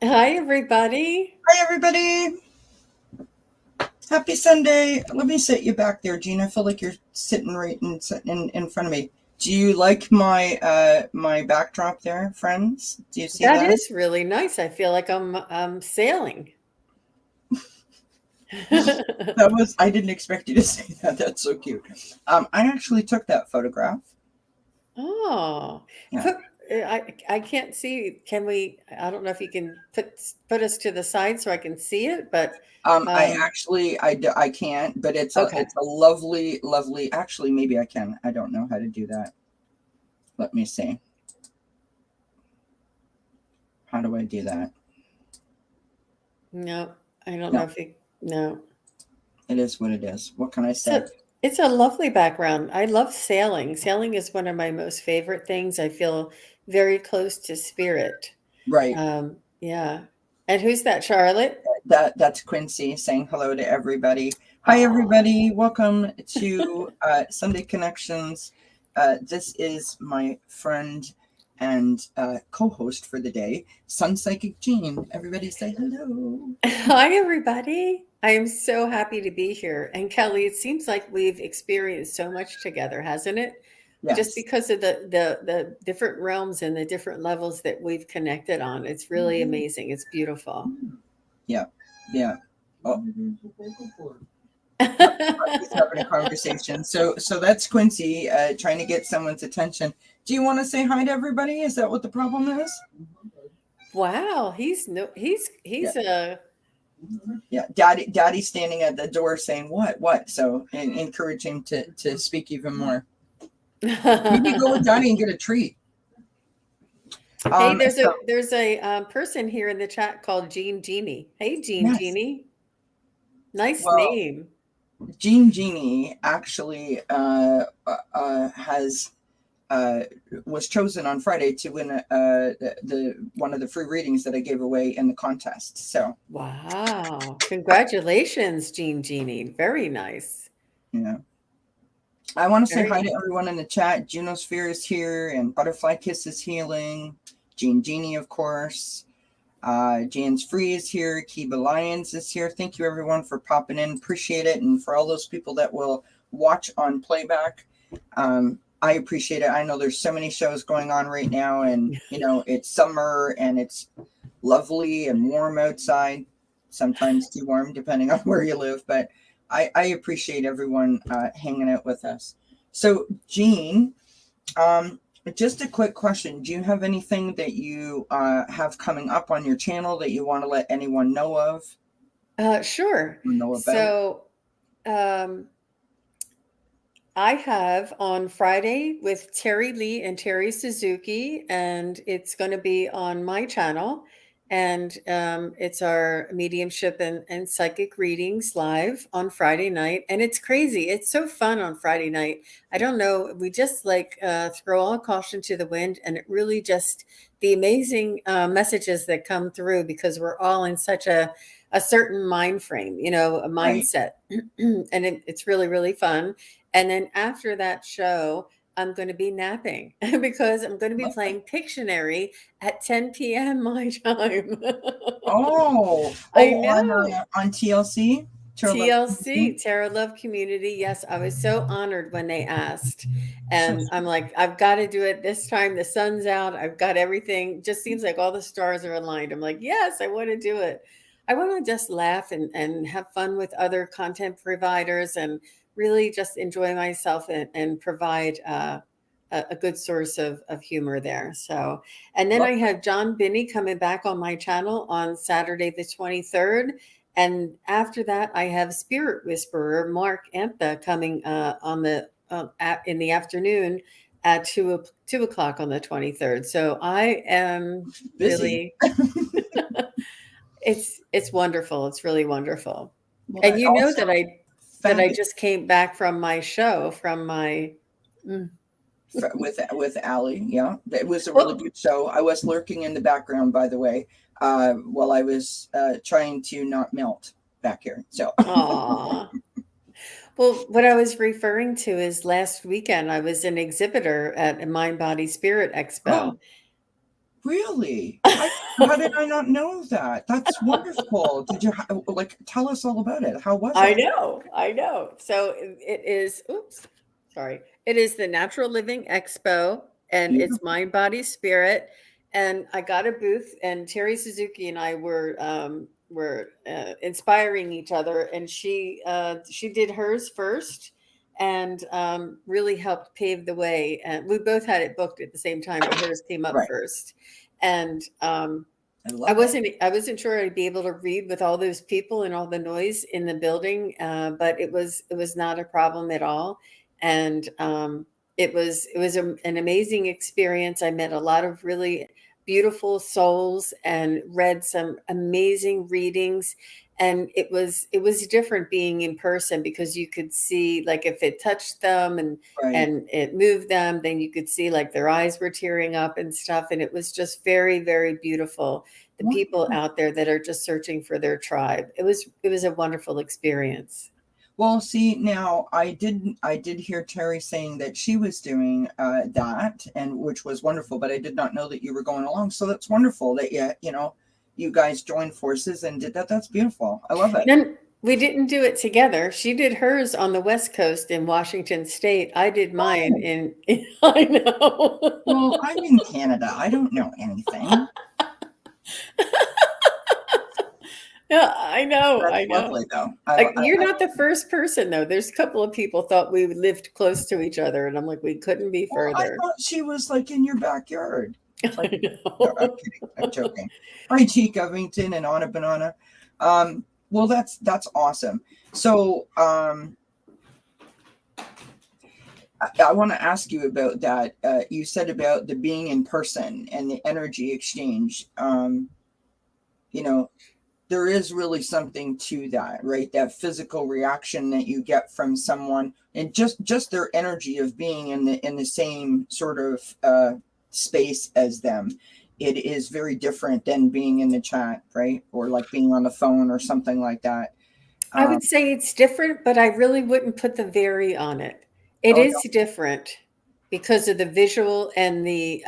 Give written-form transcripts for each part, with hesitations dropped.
Hi, everybody. Hi, everybody. Happy Sunday. Let me sit you back there, Gina. I feel like you're sitting right in front of me. Do you like my backdrop there, friends? Do you see That that? is really nice. I feel like I'm sailing. I didn't expect you to say that. That's so cute. I actually took that photograph. Oh, Yeah. put I can't see. Can we? I don't know if you can put us to the side so I can see it, but I um, actually I can't, but okay. it's a lovely. Actually, maybe I can. I don't know how to do that. Let me see. How do I do that? No, I don't know No, if you. No, it is what it is. What can I it's say? a lovely background. I love sailing. Sailing is one of my most favorite things. I feel very close to spirit. Right. Yeah. And who's that, Charlotte? That's Quincy saying hello to everybody. Hi Aw. everybody, welcome to Sunday Connections. This is my friend and co-host for the day, SunPsychic Jean. Everybody say hello. Hi, everybody. I am so happy to be here. And Kelly, it seems like we've experienced so much together, hasn't it? Just Yes. because of the different realms and the different levels that we've connected on. It's really amazing. It's beautiful. Yeah. Yeah. Oh, he's having a conversation. So that's Quincy trying to get someone's attention. Do you want to say hi to everybody? Is that what the problem is? Wow, he's no Yeah. he's a Yeah, daddy's standing at the door saying what, so and encourage him to speak even more. Maybe go with daddy and get a treat. Hey, So there's a person here in the chat called Jean Genie. Hey, Jean yes, Genie. Nice well, name. Jean Genie actually has uh, was chosen on Friday to win the one of the free readings that I gave away in the contest. So Wow. Congratulations, Jean Genie. Very nice. yeah, I want to say Very hi to nice. everyone in the chat. Junosphere is here, and Butterfly Kiss is healing. Jean Genie, of course. Jan's Free is here. Kiba Lions is here. Thank you, everyone, for popping in. Appreciate it. And for all those people that will watch on playback, I appreciate it. I know there's so many shows going on right now, and it's summer and it's lovely and warm outside. Sometimes too warm, depending on where you live. But I appreciate everyone hanging out with us. So, Jean, um, just a quick question. Do you have anything that you have coming up on your channel that you want to let anyone know of Sure. or know about? So, um, I have on Friday with Terry Lee and Terry Suzuki, and it's going to be on my channel. And it's our mediumship and psychic readings live on Friday night. And it's crazy. It's so fun on Friday night. I don't know. We just like throw all caution to the wind. And it really just, the amazing messages that come through because we're all in such a certain mind frame, a Right. mindset. And it's really, really fun. And then after that show, I'm going to be napping because I'm going to be Okay. playing Pictionary at 10 p.m. my time. Oh, I on know. TLC, Tarot Love TLC, Community. Tarot Love Community. Yes, I was so honored when they asked. So And I'm like, I've got to do it this time. The sun's out. I've got everything. Just seems like all the stars are aligned. I'm like, yes, I want to do it. I want to just laugh and have fun with other content providers and really just enjoy myself and provide a good source of humor there. So, and then I love have John Binney coming back on my channel on Saturday, the 23rd. And after that, I have Spirit Whisperer Mark Antha coming on the in the afternoon at 2 o'clock on the 23rd. So I am busy. really it's wonderful. It's really wonderful. Well, And that you know also that I fabulous just came back from my show from my mm, with Allie. Yeah, it was a really well, good show. I was lurking in the background, by the way, while I was trying to not melt back here. So aw. Well, what I was referring to is last weekend I was an exhibitor at a Mind Body Spirit Expo. Really? How did I not know that? That's wonderful. Did you like tell us all about it? How was I it? know, I know. So it is, oops, sorry. It is the Natural Living Expo, and it's Beautiful. mind, body, spirit. And I got a booth, and Terry Suzuki and I were inspiring each other, and she did hers first, and really helped pave the way. And we both had it booked at the same time, but hers came up Right. first, and I love it. I wasn't sure I'd be able to read with all those people and all the noise in the building, but it was not a problem at all, and it was an amazing experience. I met a lot of really beautiful souls and read some amazing readings, and it was different being in person because you could see like if it touched them Right. and it moved them, then you could see like their eyes were tearing up and stuff, and it was just very very beautiful, the people Wonderful. out there that are just searching for their tribe. It was a wonderful experience. Well, see, now I did hear Terry saying that she was doing that, and which was wonderful, but I did not know that you were going along. So that's wonderful that you guys joined forces and did that. That's beautiful. I love it. Then we didn't do it together. She did hers on the West Coast in Washington State. I did mine Oh, I know. well, I'm in Canada. I don't know anything. Yeah, I know. That's I know. lovely, though. Like, you're not the first person though. There's a couple of people thought we lived close to each other, and I'm like, we couldn't be Well, I further. thought she was like in your backyard. It's like, I no, I'm know. kidding. I'm joking. Hi, T. Covington and Anna Banana. Well, that's awesome. So, I want to ask you about that. You said about the being in person and the energy exchange. You know, there is really something to that, right? That physical reaction that you get from someone, and just their energy of being in the same sort of space as them. It is very different than being in the chat, right? Or like being on the phone or something like that. I Um, would say it's different, but I really wouldn't put the very on it. It oh is no, different because of the visual and the,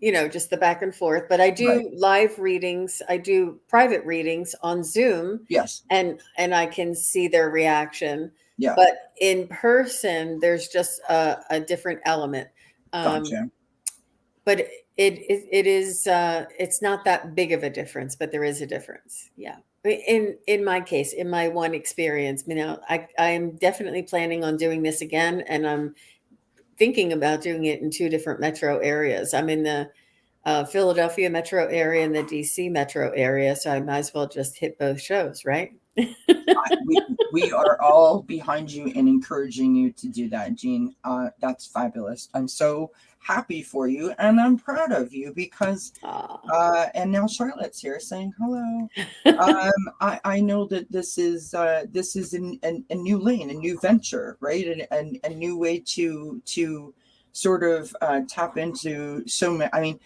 you know, just the back and forth. But I right? do live readings. I do private readings on Zoom, Yes, and I can see their reaction. yeah, But in person, there's just a different element. Um, gotcha. but it is it's not that big of a difference, but there is a difference. Yeah. In my case, in my one experience, you know, I'm definitely planning on doing this again, and I'm thinking about doing it in two different metro areas. I'm in the Philadelphia metro area and the DC metro area, so I might as well just hit both shows, right? We are all behind you and encouraging you to do that, Jean. That's fabulous. I'm so happy for you, and I'm proud of you because. Aw. And now Charlotte's here saying hello. I know that this is a new lane, a new venture, right? And a new way to sort of tap into so many. I mean,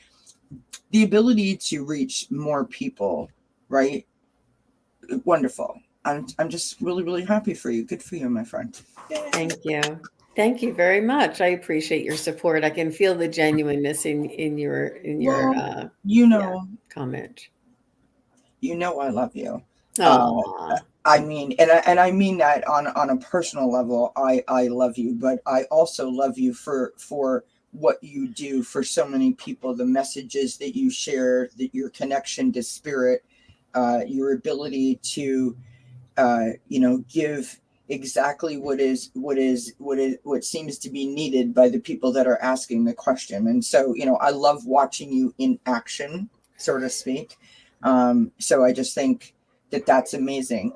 the ability to reach more people, right? Wonderful. I'm just really really happy for you. Good for you, my friend. Yay. Thank you. Thank you very much. I appreciate your support. I can feel the genuineness in your Well, you yeah, know, comment. I love you. Uh, Aw. I mean, and I mean that on a personal level. I love you, but I also love you for what you do for so many people. The messages that you share, that your connection to spirit, your ability to give exactly what seems to be needed by the people that are asking the question. And so, I love watching you in action, so to speak. So I just think that that's amazing.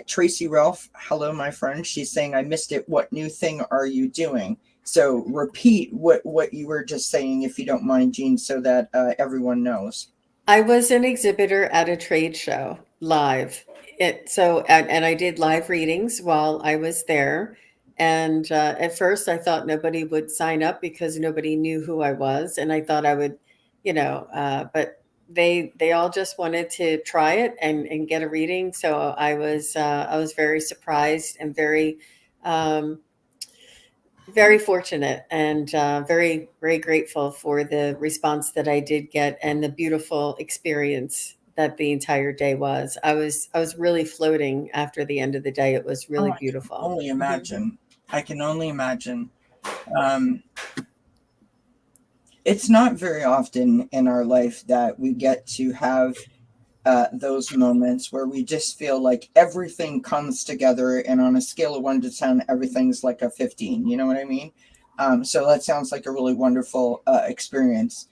Tracy Ralph, hello, my friend. She's saying, I missed it. What new thing are you doing? So repeat what you were just saying, if you don't mind, Jean, so that everyone knows. I was an exhibitor at a trade show live. And I did live readings while I was there. And at first, I thought nobody would sign up because nobody knew who I was, and I thought I would, but they all just wanted to try it and get a reading. So I was very surprised and very um, Very fortunate and very, very grateful for the response that I did get and the beautiful experience that the entire day was. I was really floating after the end of the day. It was Oh, really I can beautiful. only Mhm. imagine. I can only imagine. Um, it's not very often in our life that we get to have those moments where we just feel like everything comes together, and on a scale of 1 to 10, everything's like a 15. You know what I mean? So that sounds like a really wonderful experience.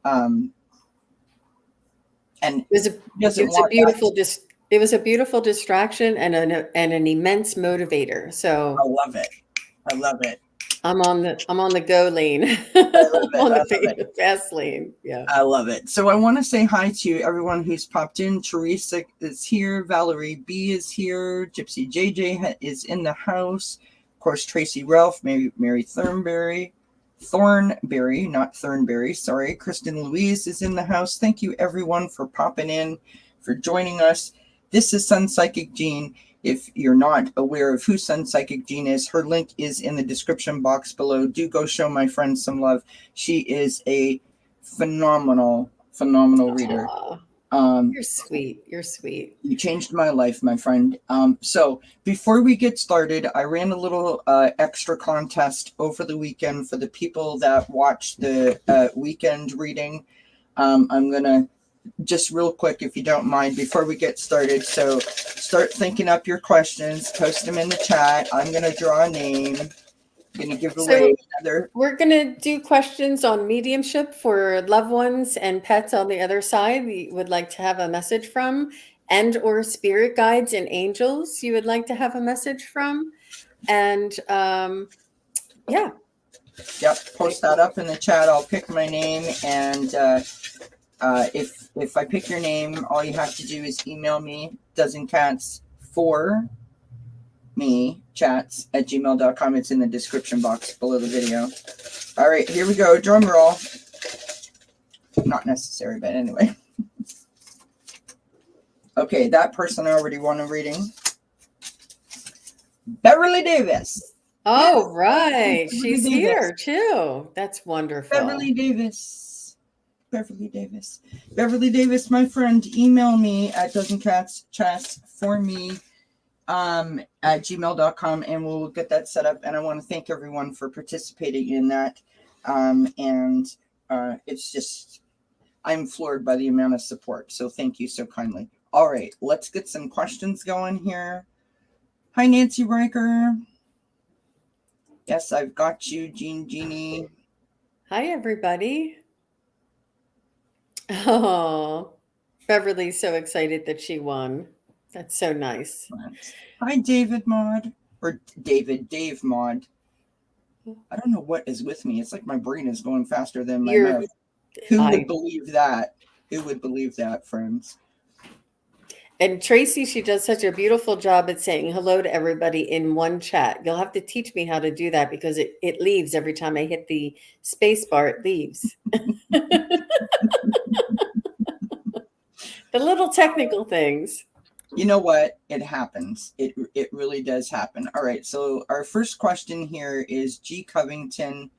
Um, and It was a who it doesn't was a want that? it was a beautiful distraction and an immense motivator. I So love it. I love it. I'm on the go lane. I love I'm it. on I the love it. fast lane. Yeah. I love it. So I want to say hi to everyone who's popped in. Teresa is here. Valerie B is here. Gypsy JJ is in the house. Of course, Tracy Ralph, Mary Thornberry, not Thornberry. Sorry. Kristen Louise is in the house. Thank you everyone for popping in, for joining us. This is SunPsychic Jean. If you're not aware of who SunPsychic Jean is, her link is in the description box below. Do go show my friend some love. She is a phenomenal reader. Aw, Um, you're sweet. You're sweet. you changed my life, my friend. So before we get started, I ran a little extra contest over the weekend for the people that watched the weekend reading. I'm gonna just real quick, if you don't mind, before we get started. So start thinking up your questions, post them in the chat. I'm gonna draw a name. I'm gonna give away So another. we're going to do questions on mediumship for loved ones and pets on the other side we would like to have a message from, and or spirit guides and angels you would like to have a message from. And yeah. Yep, post that up in the chat. I'll pick my name, and if I pick your name, all you have to do is email me dzncats for me chats at gmail.com. It's in the description box below the video. All right, here we go. Drum roll. Not necessary, but anyway. Okay, that person already won a reading. Beverly Davis. Oh, Yes, right. Beverly She's Davis. here too. That's wonderful. Beverly Davis. Beverly Davis. Beverly Davis, my friend, email me at dzncats for me at gmail.com, and we'll get that set up. And I want to thank everyone for participating in that. It's just, I'm floored by the amount of support. So thank you so kindly. All right, let's get some questions going here. Hi, Nancy Riker. Yes, I've got you, Jeannie. Hi, everybody. Oh, Beverly's so excited that she won. That's so nice. Hi, David Maud. Or Dave Maud. I don't know what is with me. It's like my brain is going faster than my mouth. Who would believe that? Who would believe that, friends? And Tracy, she does such a beautiful job at saying hello to everybody in one chat. You'll have to teach me how to do that because it leaves every time I hit the space bar, it leaves. The little technical things. You know what? It happens. It really does happen. All right. So our first question here is G. Covington.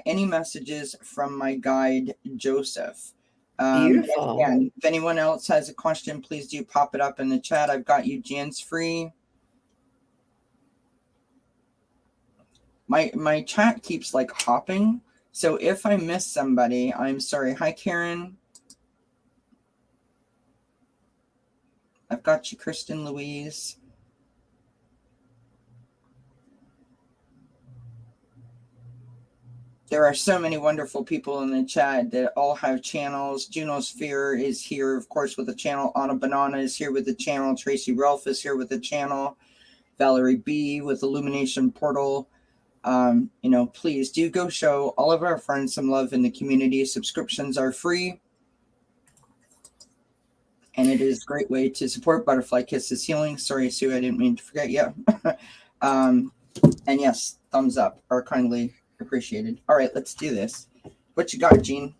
Any messages from my guide, Joseph? Beautiful. Again, if anyone else has a question, please do pop it up in the chat. I've got you Jan's free. My chat keeps like hopping. So if I miss somebody, I'm sorry. Hi, Karen. I've got you, Kristen Louise. There are so many wonderful people in the chat that all have channels. Junosphere is here, of course, with a channel. Anna Banana is here with a channel. Tracy Ralph is here with a channel. Valerie B with Illumination Portal. Please do go show all of our friends some love in the community. Subscriptions are free. And it is a great way to support Butterfly Kisses Healing. Sorry, Sue, I didn't mean to forget you. And yes, thumbs up are kindly appreciated. All right, let's do this. What you got, Jean?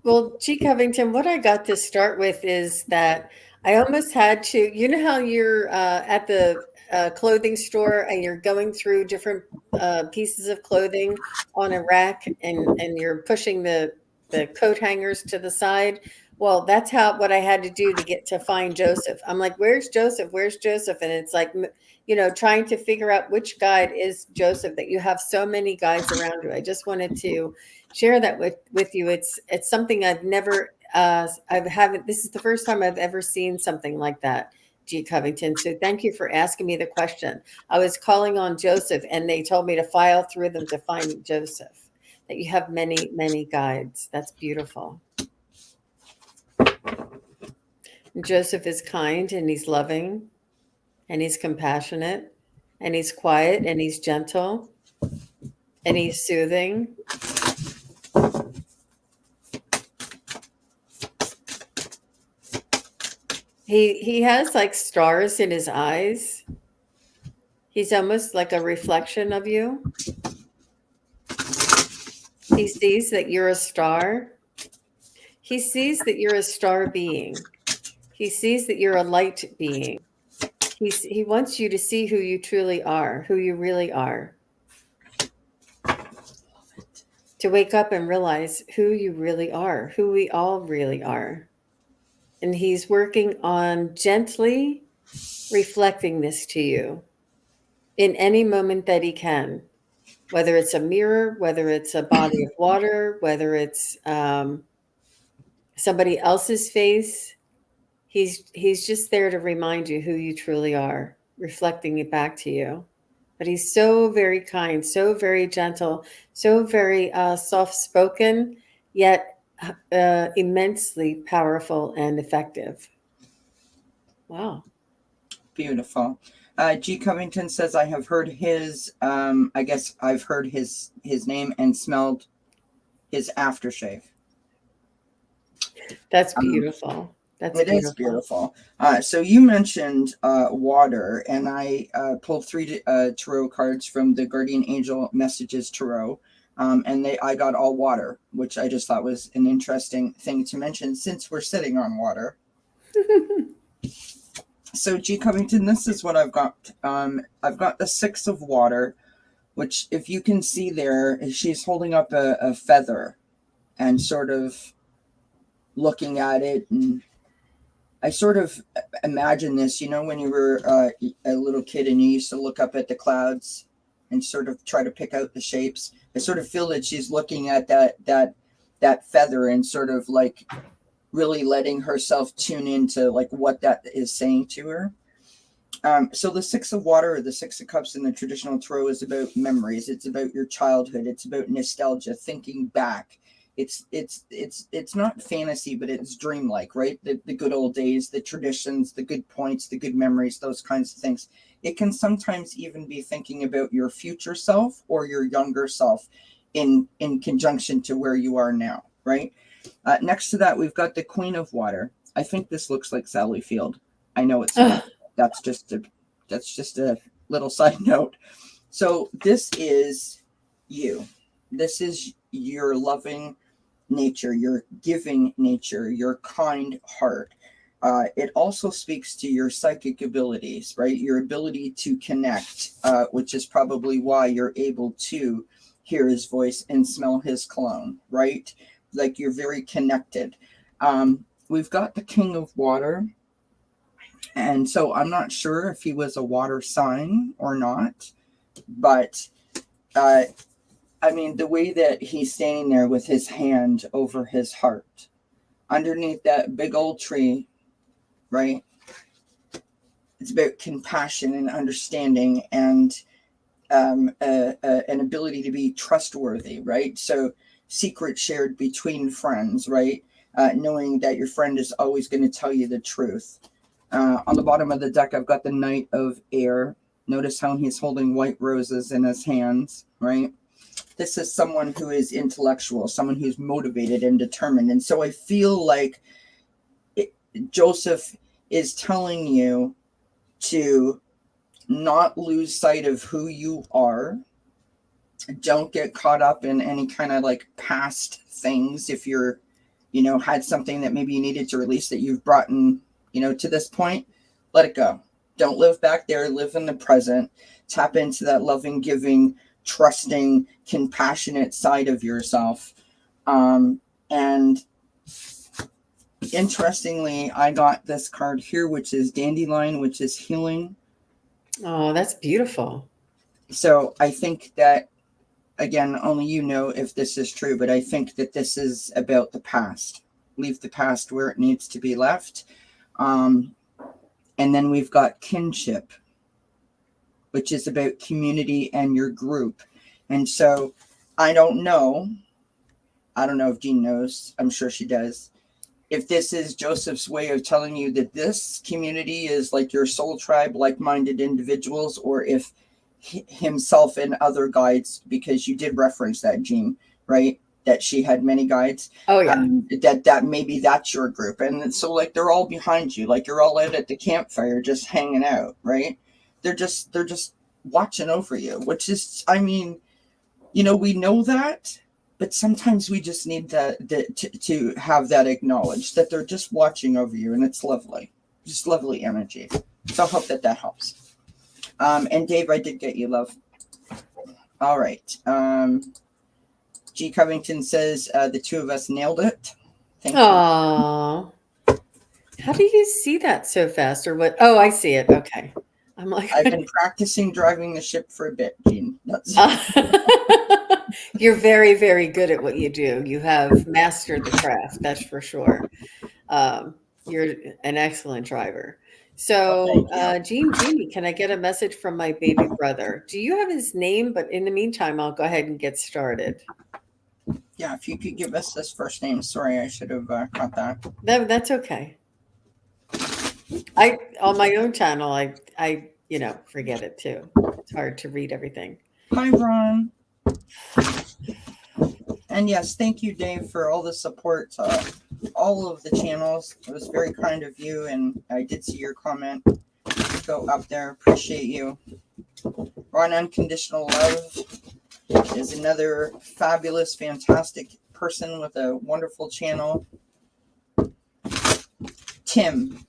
Well, G. Covington, what I got to start with is that I almost had to, you know how you're at the a clothing store and you're going through different pieces of clothing on a rack, and you're pushing the coat hangers to the side. Well, that's how what I had to do to get to find Joseph. I'm like, where's Joseph? Where's Joseph? And it's like, trying to figure out which guide is Joseph, that you have so many guides around you. I just wanted to share that with you. It's something I've never I haven't this is the first time I've ever seen something like that, G. Covington. So thank you for asking me the question. I was calling on Joseph, and they told me to file through them to find Joseph. That you have many, many guides. That's beautiful. And Joseph is kind, and he's loving, and he's compassionate, and he's quiet, and he's gentle, and he's soothing. He has like stars in his eyes. He's almost like a reflection of you. He sees that you're a star. He sees that you're a star being. He sees that you're a light being. He wants you to see who you truly are, who you really are. To wake up and realize who you really are, who we all really are. And he's working on gently reflecting this to you in any moment that he can, whether it's a mirror, whether it's a body of water, whether it's somebody else's face. He's just there to remind you who you truly are, reflecting it back to you. But he's so very kind, so very gentle, so very soft-spoken, yet immensely powerful and effective. Wow. Beautiful. G. Covington says, I have heard his, I guess I've heard his name and smelled his aftershave. That's beautiful. It is beautiful. So you mentioned water, and I pulled 3 tarot cards from the Guardian Angel Messages Tarot, and I got all water, which I just thought was an interesting thing to mention since we're sitting on water. So G. Covington, this is what I've got. I've got the 6 of water, which if you can see there, she's holding up a feather and sort of looking at it, and I sort of imagine this, when you were a little kid and you used to look up at the clouds and sort of try to pick out the shapes. I sort of feel that she's looking at that feather and sort of like really letting herself tune into like what that is saying to her. So the 6 of water, or the 6 of cups in the traditional tarot, is about memories. It's about your childhood. It's about nostalgia, thinking back. It's not fantasy, but it's dreamlike, right? The good old days, the traditions, the good points, the good memories, those kinds of things. It can sometimes even be thinking about your future self or your younger self in conjunction to where you are now, right? Next to that, we've got the Queen of Water. I think this looks like Sally Field. I know it's not. That's just a little side note. So this is you. This is your loving nature, your giving nature, your kind heart. It also speaks to your psychic abilities, right? Your ability to connect, which is probably why you're able to hear his voice and smell his cologne, right? Like you're very connected. We've got the King of Water. And so I'm not sure if he was a water sign or not, but I mean, the way that he's standing there with his hand over his heart, underneath that big old tree, right? It's about compassion and understanding and an ability to be trustworthy, right? So secret shared between friends, right? Knowing that your friend is always going to tell you the truth. On the bottom of the deck, I've got the Knight of Air. Notice how he's holding white roses in his hands, right? This is someone who is intellectual, someone who's motivated and determined. And so I feel like Joseph is telling you to not lose sight of who you are. Don't get caught up in any kind of like past things. If you're, had something that maybe you needed to release that you've brought in, to this point, let it go. Don't live back there. Live in the present. Tap into that loving, giving, trusting, compassionate side of yourself. And interestingly, I got this card here, which is Dandelion, which is healing. Oh, that's beautiful. So I think that, again, only you know if this is true, but I think that this is about the past. Leave the past where it needs to be left. And then we've got kinship, which is about community and your group. And so I don't know if Jean knows. I'm sure she does. If this is Joseph's way of telling you that this community is like your soul tribe, like-minded individuals, or if himself and other guides, because you did reference that, Jean, right? That she had many guides. Oh yeah. That maybe that's your group. And so like they're all behind you, like you're all out at the campfire just hanging out, right? They're just watching over you, which is, I mean, we know that, but sometimes we just need to have that acknowledged, that they're just watching over you, and it's lovely. Just lovely energy. So I hope that helps. And Dave, I did get you, love. All right. G. Covington says the two of us nailed it. Thank you. How do you see that so fast, or what? Oh, I see it. Okay. I'm like, I've been practicing driving the ship for a bit, Jean. You're very, very good at what you do. You have mastered the craft, that's for sure. You're an excellent driver. So, Jeannie, can I get a message from my baby brother? Do you have his name? But in the meantime, I'll go ahead and get started. Yeah, if you could give us his first name. Sorry, I should have caught that. That's okay. On my own channel, I forget it too. It's hard to read everything. Hi, Ron. And yes, thank you, Dave, for all the support, all of the channels. It was very kind of you, and I did see your comment go up there. Appreciate you. Ron Unconditional Love is another fabulous, fantastic person with a wonderful channel. Tim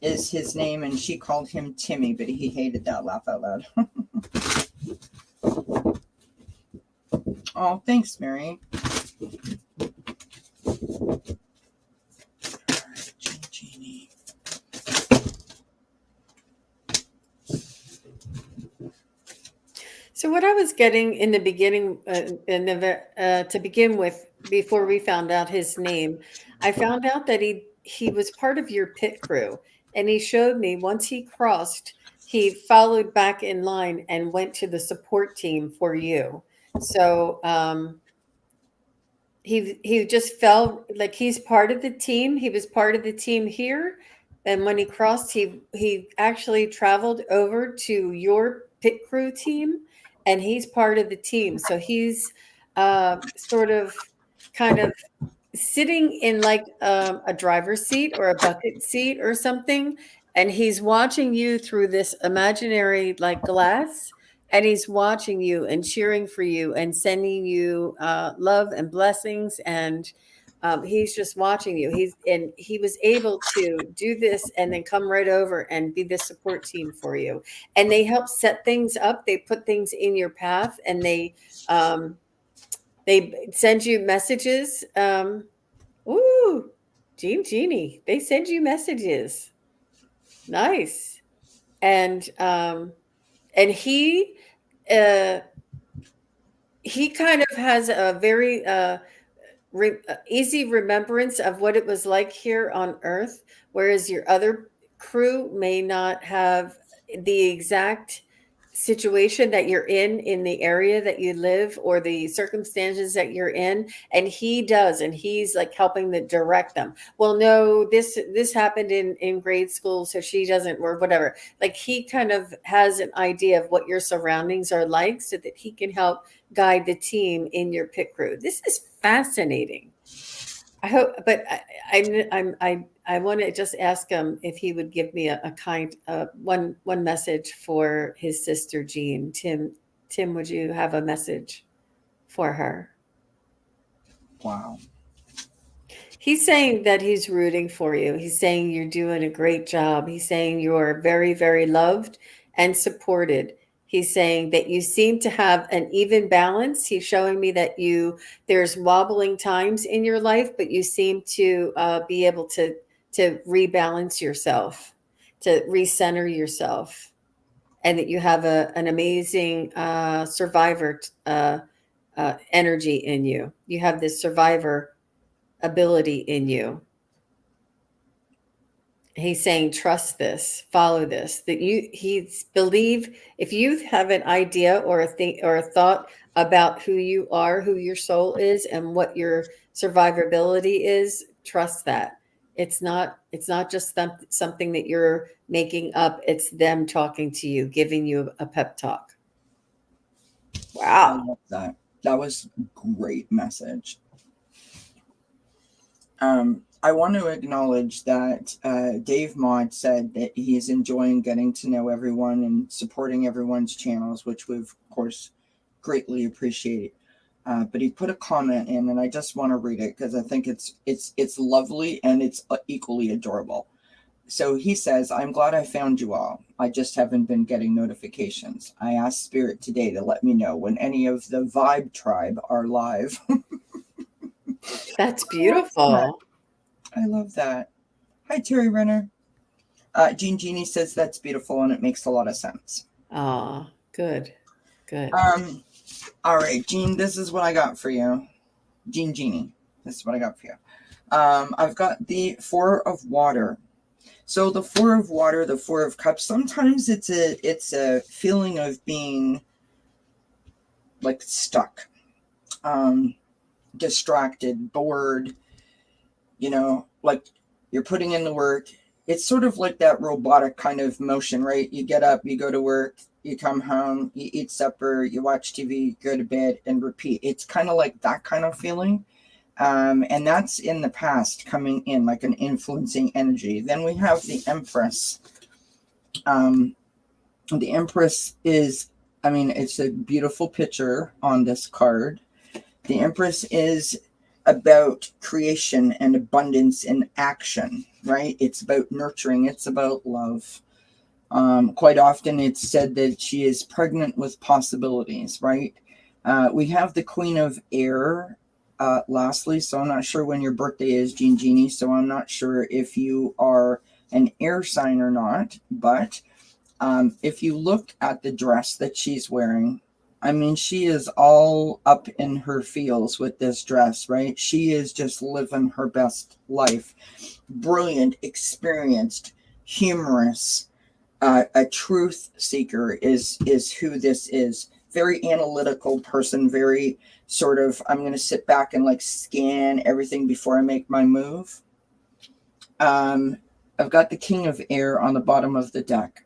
is his name, and she called him Timmy, but he hated that. Laugh out loud. Oh, thanks, Mary. Jeannie. So what I was getting in the beginning, to begin with, before we found out his name, I found out that he was part of your pit crew, and he showed me once he crossed, he followed back in line and went to the support team for you. So he just felt like he's part of the team. He was part of the team here, and when he crossed, he actually traveled over to your pit crew team, and he's part of the team. So he's sort of kind of sitting in like a driver's seat or a bucket seat or something, and he's watching you through this imaginary like glass, and he's watching you and cheering for you and sending you love and blessings, and he's just watching you. He was able to do this and then come right over and be the support team for you, and they help set things up. They put things in your path, and they send you messages. Ooh, Jeannie, they send you messages. Nice. And he kind of has a very easy remembrance of what it was like here on Earth, whereas your other crew may not have the exact situation that you're in the area that you live, or the circumstances that you're in, and he does, and he's like helping to direct them. Well, no, this happened in grade school, so she doesn't, or whatever. Like, he kind of has an idea of what your surroundings are like, so that he can help guide the team in your pit crew. This is fascinating. I hope, but I want to just ask him if he would give me a kind one message for his sister Jean. Tim, would you have a message for her? Wow. He's saying that he's rooting for you. He's saying you're doing a great job. He's saying you're very, very loved and supported. He's saying that you seem to have an even balance. He's showing me that there's wobbling times in your life, but you seem to be able to rebalance yourself, to recenter yourself, and that you have an amazing survivor energy in you. You have this survivor ability in you. He's saying, trust this, follow this, that he's believe if you have an idea or a thing or a thought about who you are, who your soul is, and what your survivability is, trust that. It's not just something that you're making up. It's them talking to you, giving you a pep talk. I Wow. love that. That was a great message. I want to acknowledge that Dave Maud said that he's enjoying getting to know everyone and supporting everyone's channels, which we've, of course, greatly appreciate. But he put a comment in, and I just want to read it because I think it's lovely and it's equally adorable. So he says, I'm glad I found you all. I just haven't been getting notifications. I asked Spirit today to let me know when any of the Vibe Tribe are live. That's beautiful. I love that. Hi, Terry Renner. Jean Genie says that's beautiful and it makes a lot of sense. Oh, good. Good. All right, Jean, this is what I got for you. Jean Genie, this is what I got for you. I've got the Four of Water. So the Four of Water, the Four of Cups, sometimes it's a feeling of being like stuck, distracted, bored, like you're putting in the work. It's sort of like that robotic kind of motion, right? You get up, you go to work, you come home, you eat supper, you watch TV, go to bed, and repeat. It's kind of like that kind of feeling. And that's in the past coming in like an influencing energy. Then we have the Empress. The Empress is, it's a beautiful picture on this card. The Empress is about creation and abundance and action, right? It's about nurturing. It's about love. Quite often it's said that she is pregnant with possibilities, right? We have the Queen of Air lastly, so I'm not sure when your birthday is, Jean Genie, so I'm not sure if you are an air sign or not, but if you look at the dress that she's wearing, she is all up in her feels with this dress, right? She is just living her best life. Brilliant, experienced, humorous, a truth seeker is who this is. Very analytical person, very sort of, I'm going to sit back and like scan everything before I make my move. I've got the King of Air on the bottom of the deck.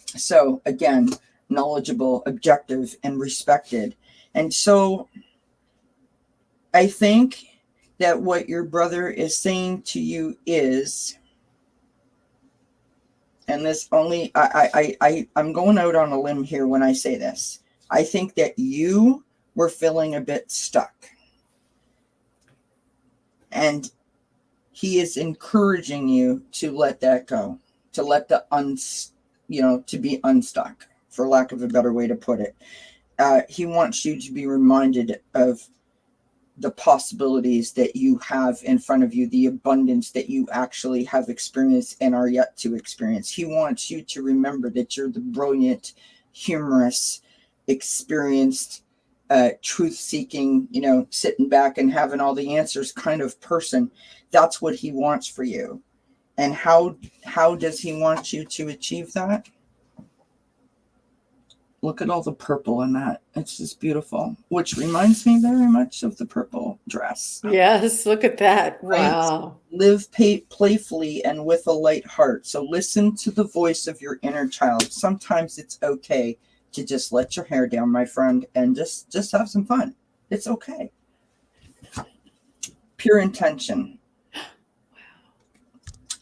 So again, knowledgeable, objective, and respected. And so I think that what your brother is saying to you is, and this only, I'm going out on a limb here when I say this. I think that you were feeling a bit stuck. And he is encouraging you to let that go, to let to be unstuck, for lack of a better way to put it. He wants you to be reminded of the possibilities that you have in front of you, the abundance that you actually have experienced and are yet to experience. He wants you to remember that you're the brilliant, humorous, experienced, truth-seeking, sitting back and having all the answers kind of person. That's what he wants for you. And how does he want you to achieve that? Look at all the purple in that. It's just beautiful, which reminds me very much of the purple dress. Yes, look at that. Wow. Right? Live playfully and with a light heart. So listen to the voice of your inner child. Sometimes it's okay to just let your hair down, my friend, and just have some fun. It's okay. Pure intention.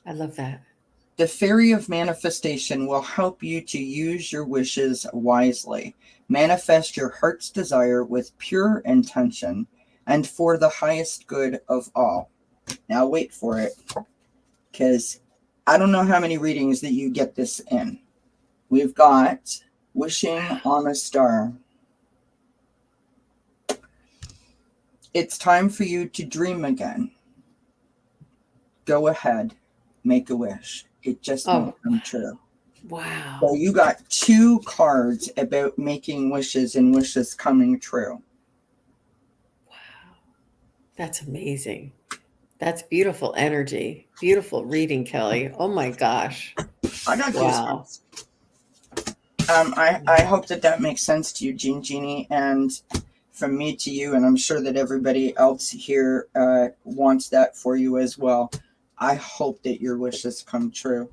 I love that. The fairy of manifestation will help you to use your wishes wisely. Manifest your heart's desire with pure intention and for the highest good of all. Now wait for it, because I don't know how many readings that you get this in. We've got Wishing on a Star. It's time for you to dream again. Go ahead, make a wish. It just might come true. Wow. So you got 2 cards about making wishes and wishes coming true. Wow. That's amazing. That's beautiful energy. Beautiful reading, Kelly. Oh my gosh. I got Wow. goosebumps. I hope that makes sense to you, Jeannie, and from me to you, and I'm sure that everybody else here wants that for you as well. I hope that your wishes come true.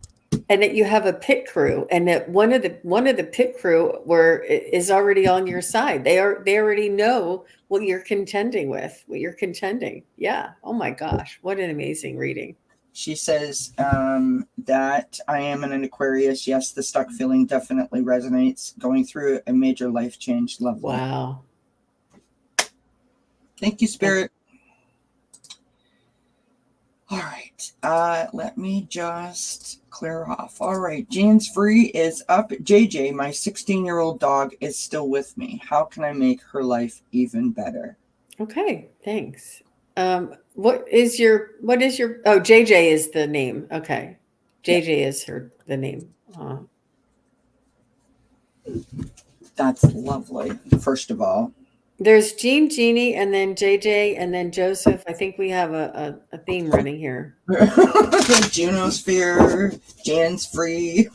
And that you have a pit crew, and that one of the pit crew is already on your side. They already know what you're contending with, what you're contending. Yeah. Oh my gosh. What an amazing reading. She says that I am in an Aquarius. Yes, the stuck feeling definitely resonates. Going through a major life change. Lovely. Wow. Thank you, Spirit. All right. Let me just clear off. All right. Jane's Free is up. JJ, my 16-year-old dog, is still with me. How can I make her life even better? Okay. Thanks. What is your oh, JJ is the name. Okay. JJ is the name. That's lovely. First of all, there's Jeannie, and then JJ, and then Joseph. I think we have a theme running here. Junosphere, Jan's Free.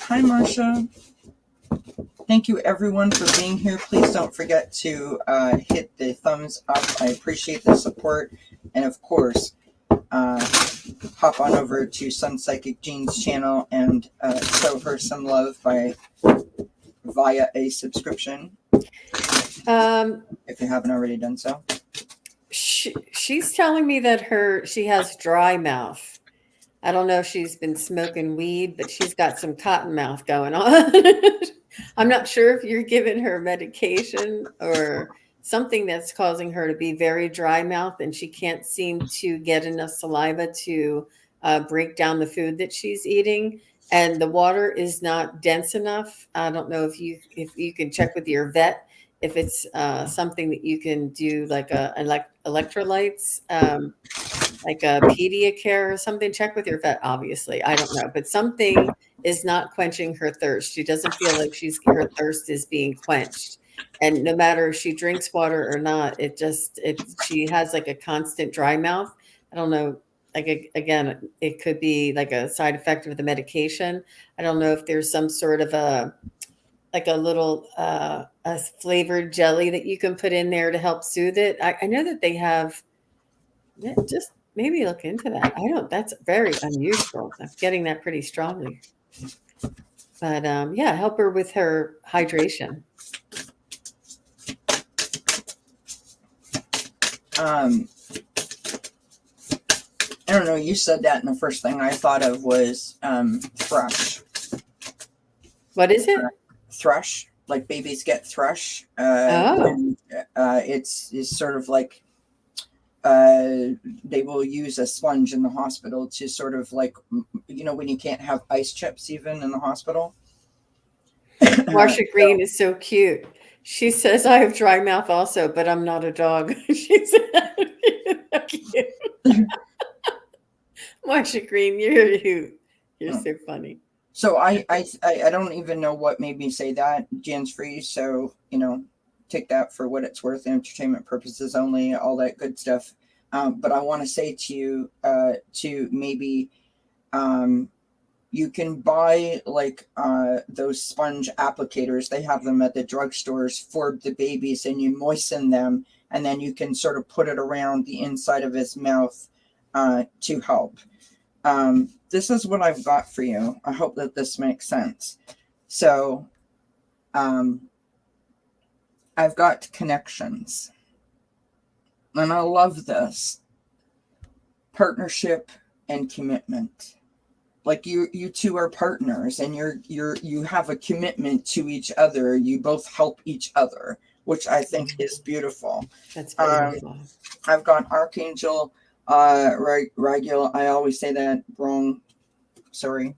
Hi, Marsha. Thank you, everyone, for being here. Please don't forget to hit the thumbs up. I appreciate the support. And, of course, hop on over to SunPsychic Jean's channel and show her some love via a subscription. If you haven't already done so. She's telling me that she has dry mouth. I don't know if she's been smoking weed, but she's got some cotton mouth going on. I'm not sure if you're giving her medication or something that's causing her to be very dry mouth, and she can't seem to get enough saliva to break down the food that she's eating. And the water is not dense enough. I don't know if you can check with your vet if it's something that you can do, like electrolytes, like a Pediacare or something. Check with your vet, obviously. I don't know, but something is not quenching her thirst. She doesn't feel like her thirst is being quenched. And no matter if she drinks water or not, she has like a constant dry mouth. I don't know. Like, again, it could be like a side effect of the medication. I don't know if there's some sort of a little a flavored jelly that you can put in there to help soothe it. I know that they have. Just maybe look into that. That's very unusual. I'm getting that pretty strongly. But yeah, help her with her hydration. I don't know. You said that, and the first thing I thought of was thrush. What is it? Thrush, like babies get thrush. It's sort of like they will use a sponge in the hospital to sort of like, when you can't have ice chips even in the hospital. Marsha Green is so cute. She says, I have dry mouth also, but I'm not a dog. She's so cute. Marsha Green, you're cute. You're so funny. So I don't even know what made me say that. Jan's Free, so take that for what it's worth, entertainment purposes only, all that good stuff. But I want to say to you, to maybe you can buy like those sponge applicators. They have them at the drugstores for the babies, and you moisten them, and then you can sort of put it around the inside of his mouth to help. This is what I've got for you. I hope that this makes sense. So I've got connections, and I love this. Partnership and commitment. like you two are partners, and you have a commitment to each other. You both help each other, which I think is beautiful. That's beautiful. I've got Archangel Regular. I always say that wrong. Sorry.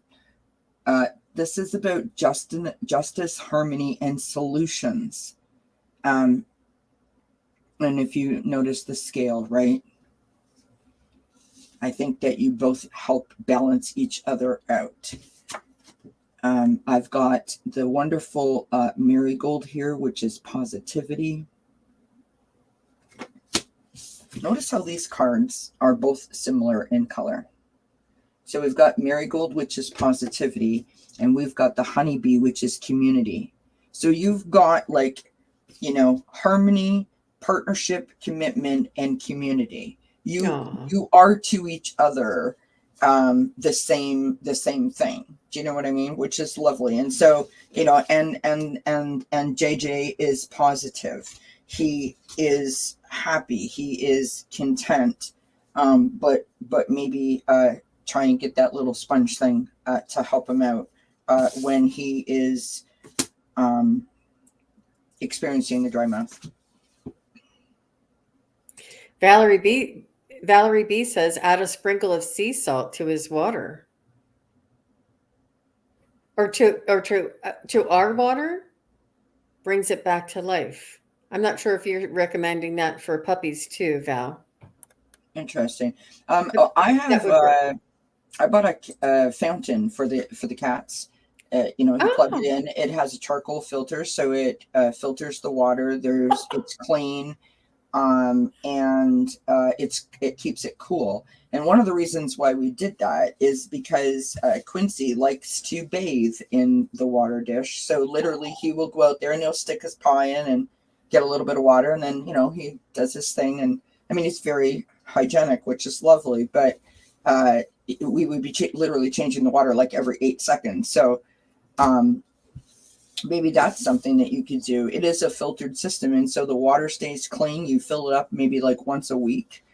This is about justice, harmony, and solutions. And if you notice the scale, right? I think that you both help balance each other out. I've got the wonderful marigold here, which is positivity. Notice how these cards are both similar in color. So we've got marigold, which is positivity, and we've got the honeybee, which is community. So you've got, like, you know, harmony, partnership, commitment, and community. You are to each other the same thing. Do you know what I mean? Which is lovely. And so, you know, and JJ is positive. He is happy. He is content. But maybe try and get that little sponge thing to help him out when he is experiencing the dry mouth. Valerie B says add a sprinkle of sea salt to his water, or to our water, brings it back to life. I'm not sure if you're recommending that for puppies too, Val. Interesting. I have I bought a fountain for the cats. You know, you plug it in. It has a charcoal filter, so it filters the water. It's clean. And it keeps it cool. And one of the reasons why we did that is because Quincy likes to bathe in the water dish. So literally he will go out there and he'll stick his paw in and get a little bit of water, and then, you know, he does his thing. And I mean, it's very hygienic, which is lovely, but we would be literally changing the water like every 8 seconds. So maybe that's something that you could do. It is a filtered system, and so the water stays clean. You fill it up maybe like once a week,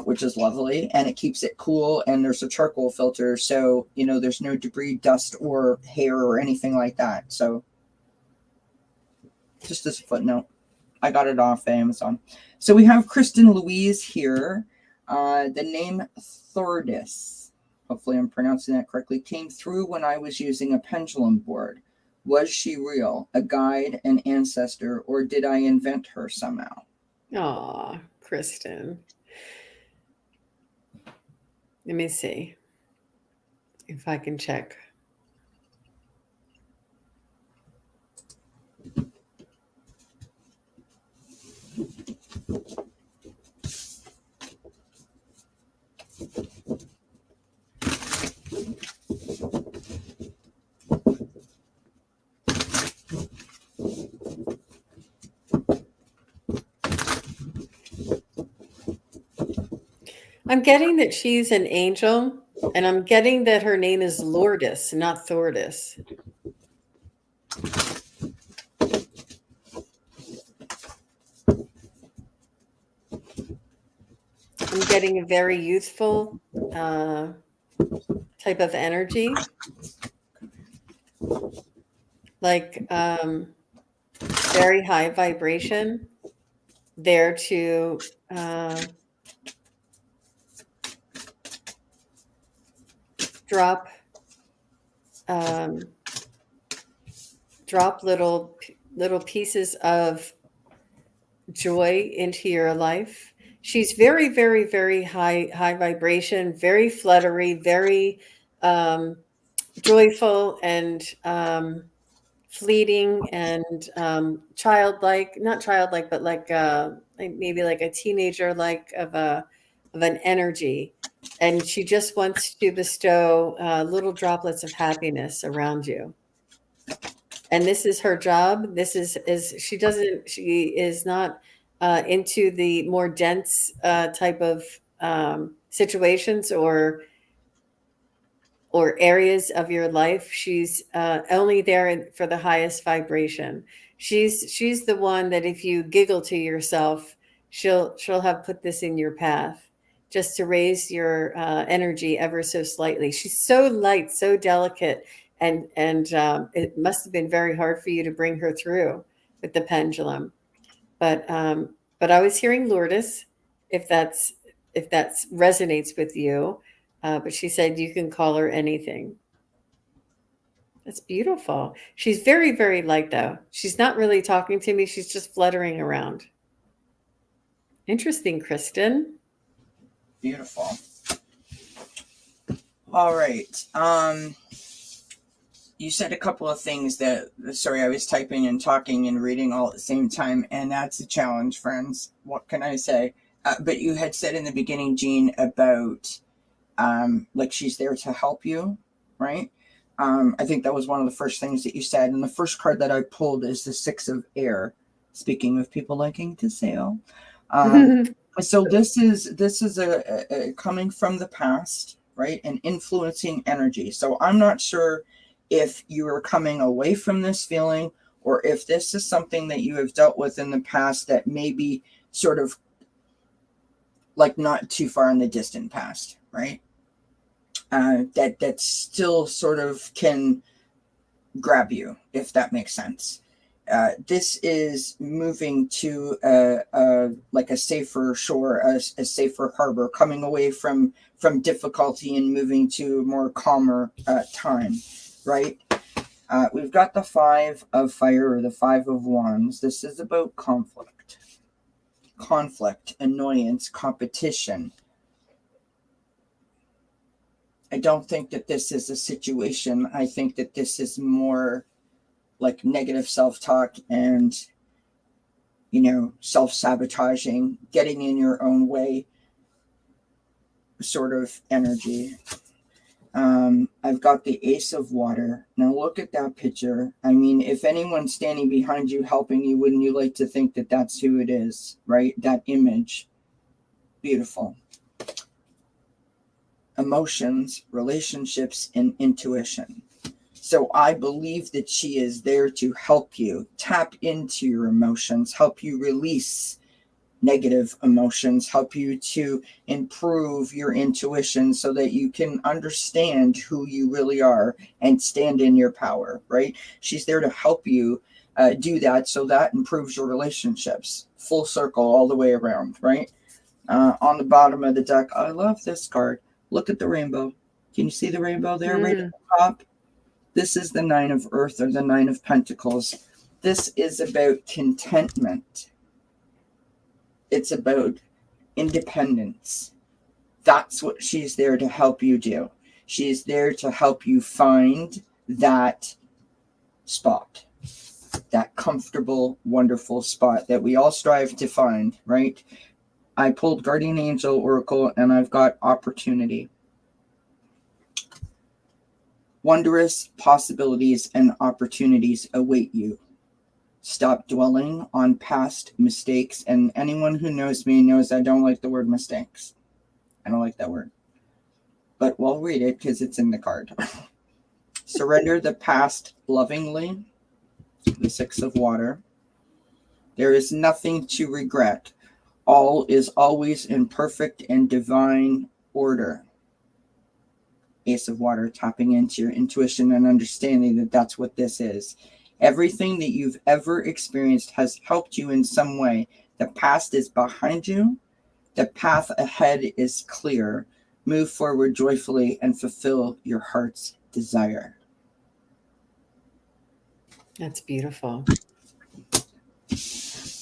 which is lovely, and it keeps it cool. And there's a charcoal filter, so, you know, there's no debris, dust, or hair or anything like that. So just as a footnote, I got it off Amazon. So we have Kristen Louise here. The name Thordis, hopefully I'm pronouncing that correctly, came through when I was using a pendulum board. Was she real, a guide, an ancestor, or did I invent her somehow? Aw, Kristen. Let me see if I can check. I'm getting that she's an angel, and I'm getting that her name is Lourdes, not Thordis. I'm getting a very youthful type of energy, like very high vibration, there to drop little pieces of joy into your life. She's very, very, very high vibration, very fluttery, very joyful, and fleeting, and childlike, not childlike, but like maybe like a teenager, like of an energy. And she just wants to bestow little droplets of happiness around you. And this is her job. This is she is not into the more dense type of situations or areas of your life. She's only there for the highest vibration. She's the one that if you giggle to yourself, she'll have put this in your path. just to raise your energy ever so slightly. She's so light, so delicate, and it must have been very hard for you to bring her through with the pendulum. But I was hearing Lourdes, if that's resonates with you. But she said you can call her anything. That's beautiful. She's very, very light, though. She's not really talking to me. She's just fluttering around. Interesting, Kristen. Beautiful. All right. You said a couple of things that, sorry, I was typing and talking and reading all at the same time, and that's a challenge, friends. What can I say? But you had said in the beginning, Jean, about like she's there to help you, right? I think that was one of the first things that you said. And the first card that I pulled is the Six of Air. Speaking of people liking to sail. So this is a coming from the past, right? An influencing energy. So I'm not sure if you are coming away from this feeling or if this is something that you have dealt with in the past that may be sort of like not too far in the distant past, right? That still sort of can grab you, if that makes sense. This is moving to like a safer shore, a safer harbor, coming away from difficulty and moving to a more calmer time, right? We've got the Five of Fire or the Five of Wands. This is about conflict, annoyance, competition. I don't think that this is a situation. I think that this is more like negative self-talk and, self-sabotaging, getting in your own way sort of energy. I've got the Ace of Water. Now look at that picture. I mean, if anyone's standing behind you helping you, wouldn't you like to think that that's who it is, right? That image. Beautiful. Emotions, relationships, and intuition. So I believe that she is there to help you tap into your emotions, help you release negative emotions, help you to improve your intuition so that you can understand who you really are and stand in your power, right? She's there to help you do that, so that improves your relationships. Full circle all the way around, right? On the bottom of the deck, I love this card. Look at the rainbow. Can you see the rainbow there right at the top? This is the Nine of Earth or the Nine of Pentacles. This is about contentment. It's about independence. That's what she's there to help you do. She's there to help you find that spot, that comfortable, wonderful spot that we all strive to find, right? I pulled Guardian Angel Oracle and I've got opportunity. Wondrous possibilities and opportunities await you. Stop dwelling on past mistakes. And anyone who knows me knows I don't like the word mistakes. I don't like that word. But we'll read it because it's in the card. Surrender the past lovingly. The Six of Water. There is nothing to regret. All is always in perfect and divine order. Ace of Water, tapping into your intuition and understanding that that's what this is. Everything that you've ever experienced has helped you in some way. The past is behind you. The path ahead is clear. Move forward joyfully and fulfill your heart's desire. That's beautiful.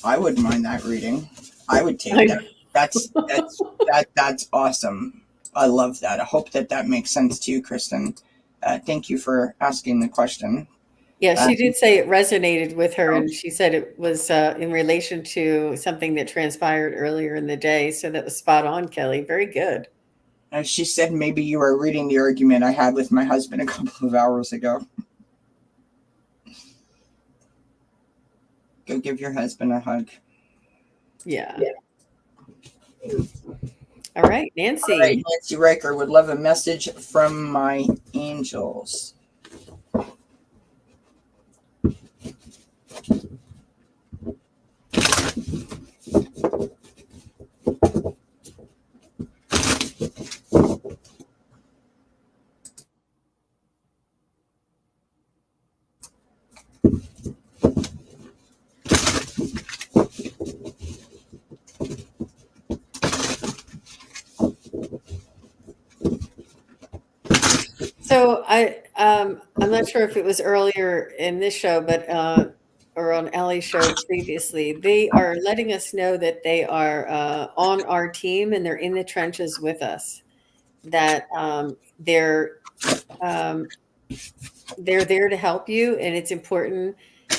I wouldn't mind that reading. I would take that. That's awesome. I love that. I hope that makes sense to you, Kristen. Thank you for asking the question. Yeah, she did say it resonated with her, and she said it was in relation to something that transpired earlier in the day. So that was spot on, Kelly. Very good. She said maybe you were reading the argument I had with my husband a couple of hours ago. Go give your husband a hug. Yeah. All right, Nancy. All right, Nancy Riker would love a message from my angels. So I'm not sure if it was earlier in this show, but or on Ellie's show previously, they are letting us know that they are on our team and they're in the trenches with us. That um, they're there to help you, and it's important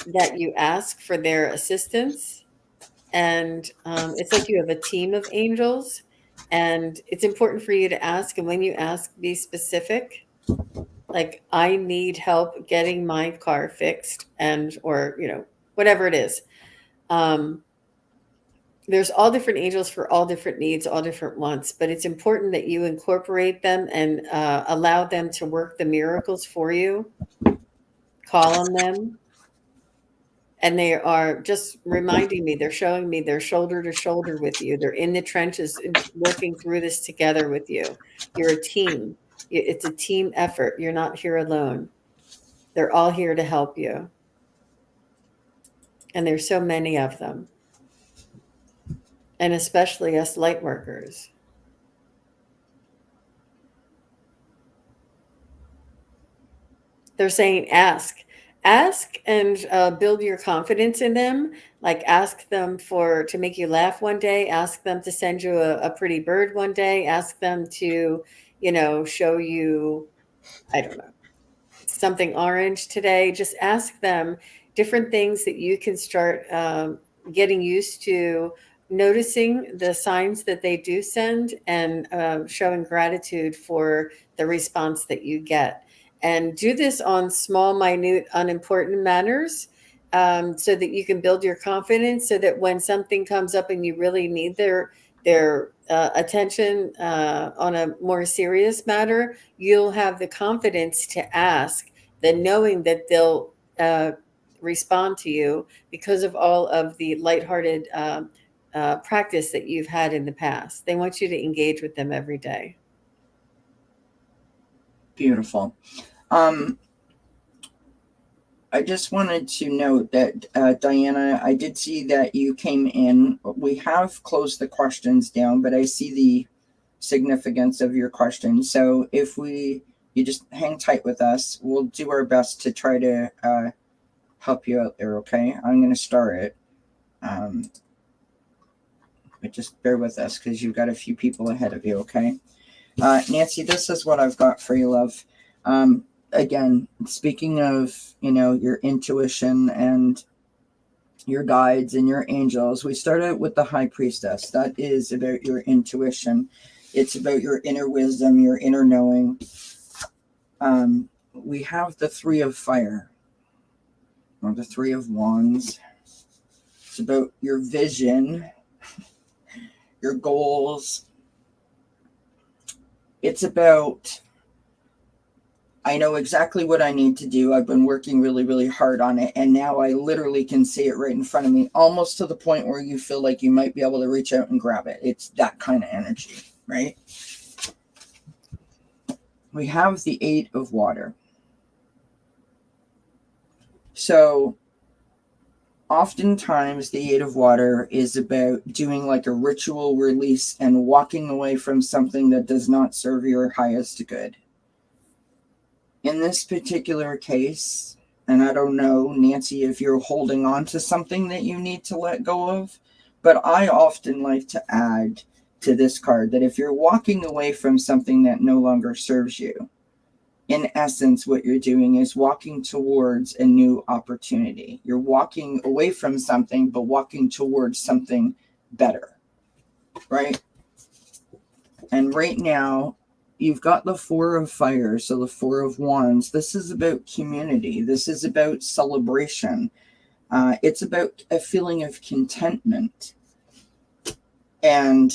that you ask for their assistance. And it's like you have a team of angels, and it's important for you to ask. And when you ask, be specific. Like, I need help getting my car fixed, and or whatever it is. Um, there's all different angels for all different needs, all different wants, but it's important that you incorporate them and allow them to work the miracles for you. Call on them. And they are just reminding me, they're showing me they're shoulder to shoulder with you. They're in the trenches working through this together with you. You're a team. It's a team effort. You're not here alone. They're all here to help you. And there's so many of them. And especially us light workers. They're saying ask and build your confidence in them. Like, ask them to make you laugh one day, ask them to send you a pretty bird one day, ask them to show you, I don't know, something orange today. Just ask them different things that you can start getting used to noticing the signs that they do send, and showing gratitude for the response that you get. And do this on small, minute, unimportant matters, so that you can build your confidence, so that when something comes up and you really need their attention on a more serious matter, you'll have the confidence to ask, then knowing that they'll respond to you because of all of the lighthearted practice that you've had in the past. They want you to engage with them every day. Beautiful. I just wanted to note that, Diana, I did see that you came in. We have closed the questions down, but I see the significance of your question. So if you just hang tight with us, we'll do our best to try to help you out there, okay? I'm going to start it. But just bear with us because you've got a few people ahead of you, okay? Nancy, this is what I've got for you, love. Again, speaking of, your intuition and your guides and your angels, we start out with the High Priestess. That is about your intuition. It's about your inner wisdom, your inner knowing. We have the Three of Fire, or the Three of Wands. It's about your vision, your goals. It's about, I know exactly what I need to do. I've been working really, really hard on it. And now I literally can see it right in front of me, almost to the point where you feel like you might be able to reach out and grab it. It's that kind of energy, right? We have the Eight of Water. So oftentimes the Eight of Water is about doing like a ritual release and walking away from something that does not serve your highest good. In this particular case, and I don't know, Nancy, if you're holding on to something that you need to let go of, but I often like to add to this card that if you're walking away from something that no longer serves you, in essence, what you're doing is walking towards a new opportunity. You're walking away from something, but walking towards something better, right? And right now, you've got the Four of Fire, so the Four of Wands. This is about community. This is about celebration. It's about a feeling of contentment. And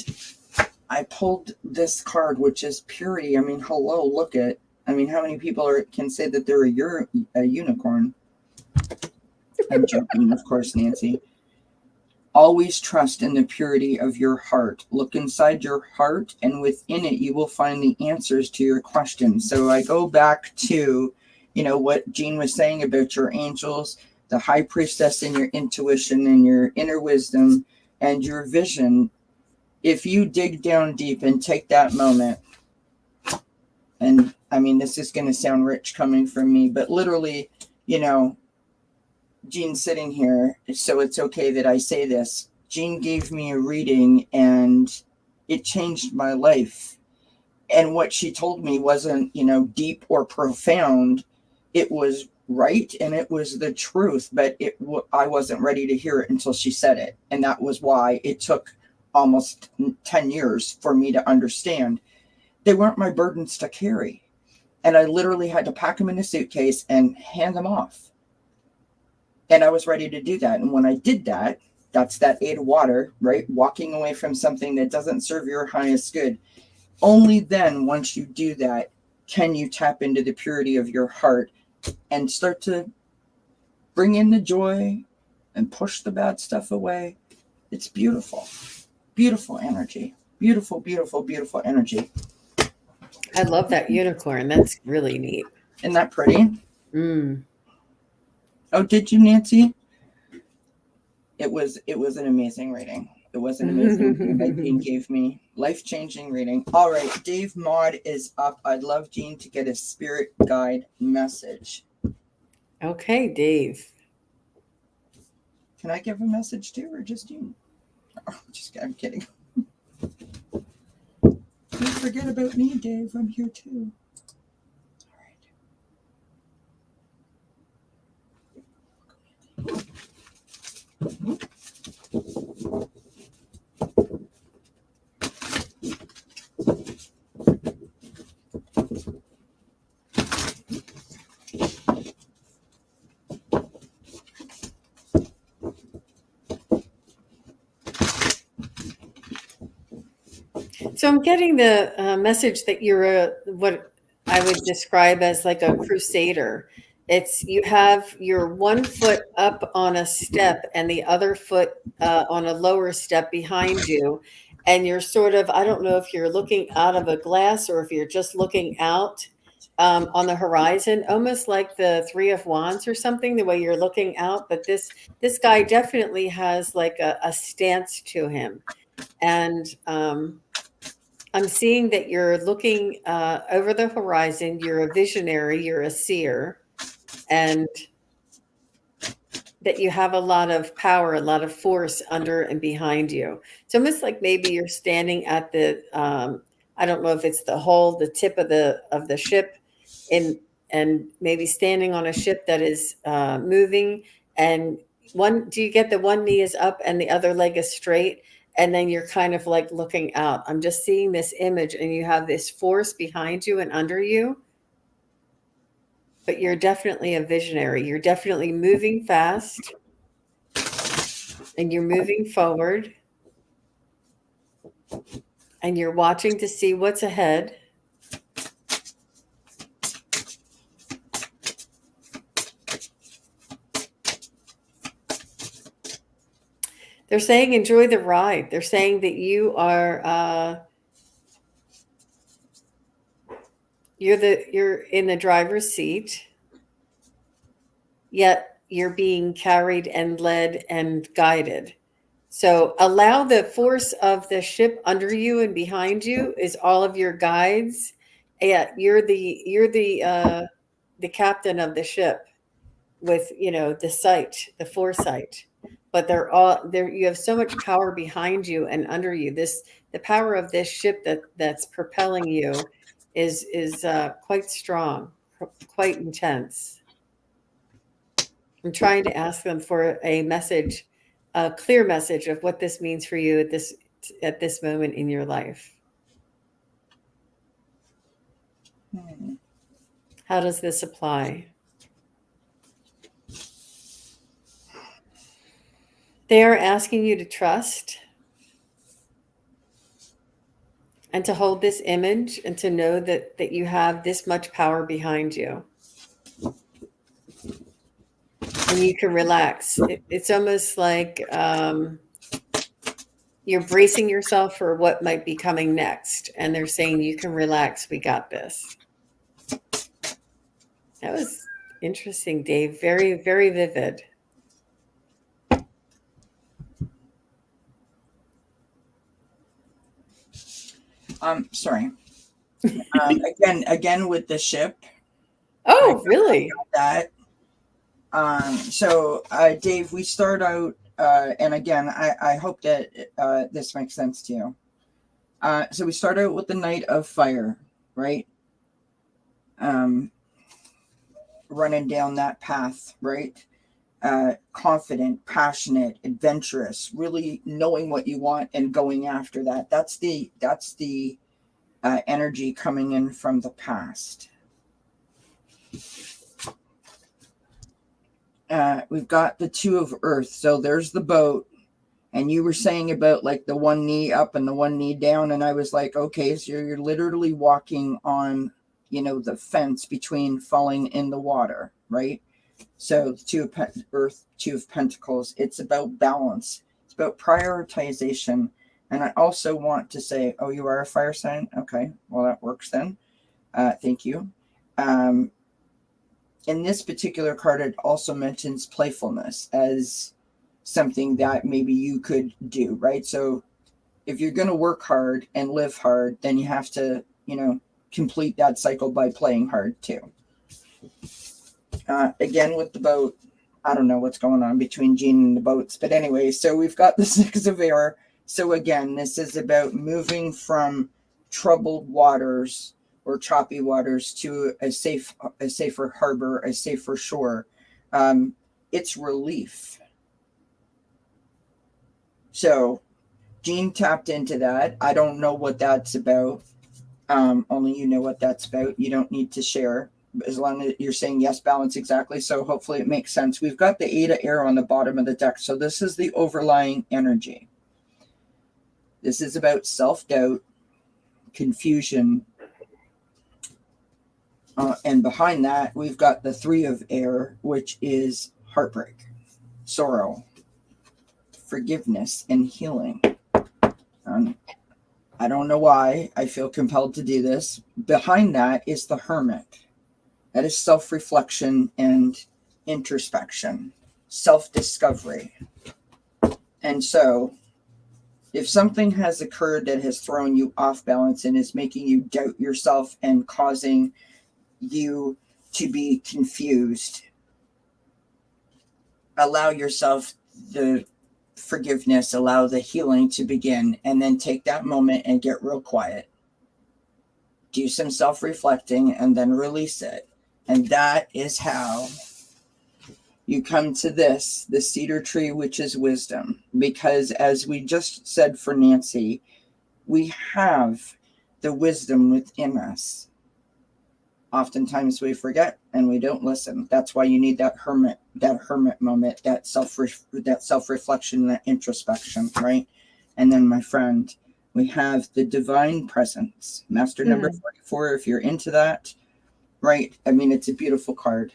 I pulled this card, which is purity. I mean, hello, look at, how many people can say that they're a unicorn? I'm joking, of course, Nancy. Always trust in the purity of your heart. Look inside your heart, and within it, you will find the answers to your questions. So I go back to, what Jean was saying about your angels, the High Priestess, and your intuition and your inner wisdom and your vision. If you dig down deep and take that moment And I mean, this is going to sound rich coming from me, but literally, you know, Jean's sitting here, so it's okay that I say this. Jean gave me a reading and it changed my life. And what she told me wasn't, you know, deep or profound. It was right and it was the truth, but I wasn't ready to hear it until she said it. And that was why it took almost 10 years for me to understand. They weren't my burdens to carry. And I literally had to pack them in a suitcase and hand them off. And I was ready to do that. And when I did that, that's that 8 of water, right? Walking away from something that doesn't serve your highest good. Only then, once you do that, can you tap into the purity of your heart and start to bring in the joy and push the bad stuff away. It's beautiful. Beautiful energy. Beautiful, beautiful, beautiful energy. I love that unicorn. That's really neat. Isn't that pretty? Mm. Oh, did you, Nancy? It was an amazing reading. It was an amazing reading that Jean gave me. Life-changing reading. All right, Dave Maud is up. I'd love Jean to get a spirit guide message. Okay, Dave. Can I give a message too, or just Jean? Oh, I'm kidding. Don't forget about me, Dave. I'm here too. All right. So I'm getting the message that you're what I would describe as like a crusader. It's you have your one foot up on a step and the other foot on a lower step behind you. And you're sort of, I don't know if you're looking out of a glass or if you're just looking out on the horizon, almost like the Three of Wands or something, the way you're looking out. But this guy definitely has like a stance to him. And I'm seeing that you're looking over the horizon. You're a visionary, you're a seer, and that you have a lot of power, a lot of force under and behind you. It's almost like maybe you're standing at the, I don't know if it's the hull, the tip of the ship, and maybe standing on a ship that is moving. And do you get the one knee is up and the other leg is straight? And then you're kind of like looking out. I'm just seeing this image and you have this force behind you and under you. But you're definitely a visionary. You're definitely moving fast and you're moving forward and you're watching to see what's ahead. They're saying enjoy the ride. They're saying that you are you're in the driver's seat, yet you're being carried and led and guided. So allow the force of the ship under you and behind you is all of your guides. Yeah, you're the captain of the ship with the foresight. But they're all there. You have so much power behind you and under you. The power of this ship that's propelling you is quite strong, quite intense. I'm trying to ask them for a message, a clear message of what this means for you at this moment in your life. How does this apply? They are asking you to trust and to hold this image and to know that you have this much power behind you. And you can relax. It's almost like you're bracing yourself for what might be coming next. And they're saying, you can relax. We got this. That was interesting, Dave. Very, very vivid. Sorry. Again with the ship. Oh, really? That. So, Dave, we start out, and again, I hope that this makes sense to you. So we start out with the Knight of Fire, right? Running down that path, right? Confident, passionate, adventurous, really knowing what you want and going after that. That's the energy coming in from the past. We've got the Two of Earth. So there's the boat. And you were saying about like the one knee up and the one knee down. And I was like, okay, so you're literally walking on, the fence between falling in the water, right? So the Two of Earth, Two of Pentacles, it's about balance. It's about prioritization. And I also want to say, oh, you are a fire sign? Okay, well, that works then. Thank you. In this particular card, it also mentions playfulness as something that maybe you could do, right? So if you're going to work hard and live hard, then you have to, complete that cycle by playing hard too. Again, with the boat, I don't know what's going on between Jean and the boats, but anyway, so we've got the Six of Air. So again, this is about moving from troubled waters or choppy waters to a safer harbor, a safer shore. It's relief. So Jean tapped into that. I don't know what that's about. Only you know what that's about. You don't need to share as long as you're saying yes, balance, exactly. So hopefully it makes sense. We've got the Eight of Air on the bottom of the deck. So this is the overlying energy. This is about self-doubt, confusion. And behind that, we've got the Three of Air, which is heartbreak, sorrow, forgiveness, and healing. I don't know why I feel compelled to do this. Behind that is the Hermit. That is self-reflection and introspection, self-discovery. And so if something has occurred that has thrown you off balance and is making you doubt yourself and causing you to be confused, allow yourself the forgiveness, allow the healing to begin, and then take that moment and get real quiet. Do some self-reflecting and then release it. And that is how you come to this, the cedar tree, which is wisdom. Because as we just said for Nancy, we have the wisdom within us. Oftentimes we forget and we don't listen. That's why you need that hermit moment, that self-reflection, that introspection, right? And then, my friend, we have the divine presence, master number 44, if you're into that, right? I mean, it's a beautiful card.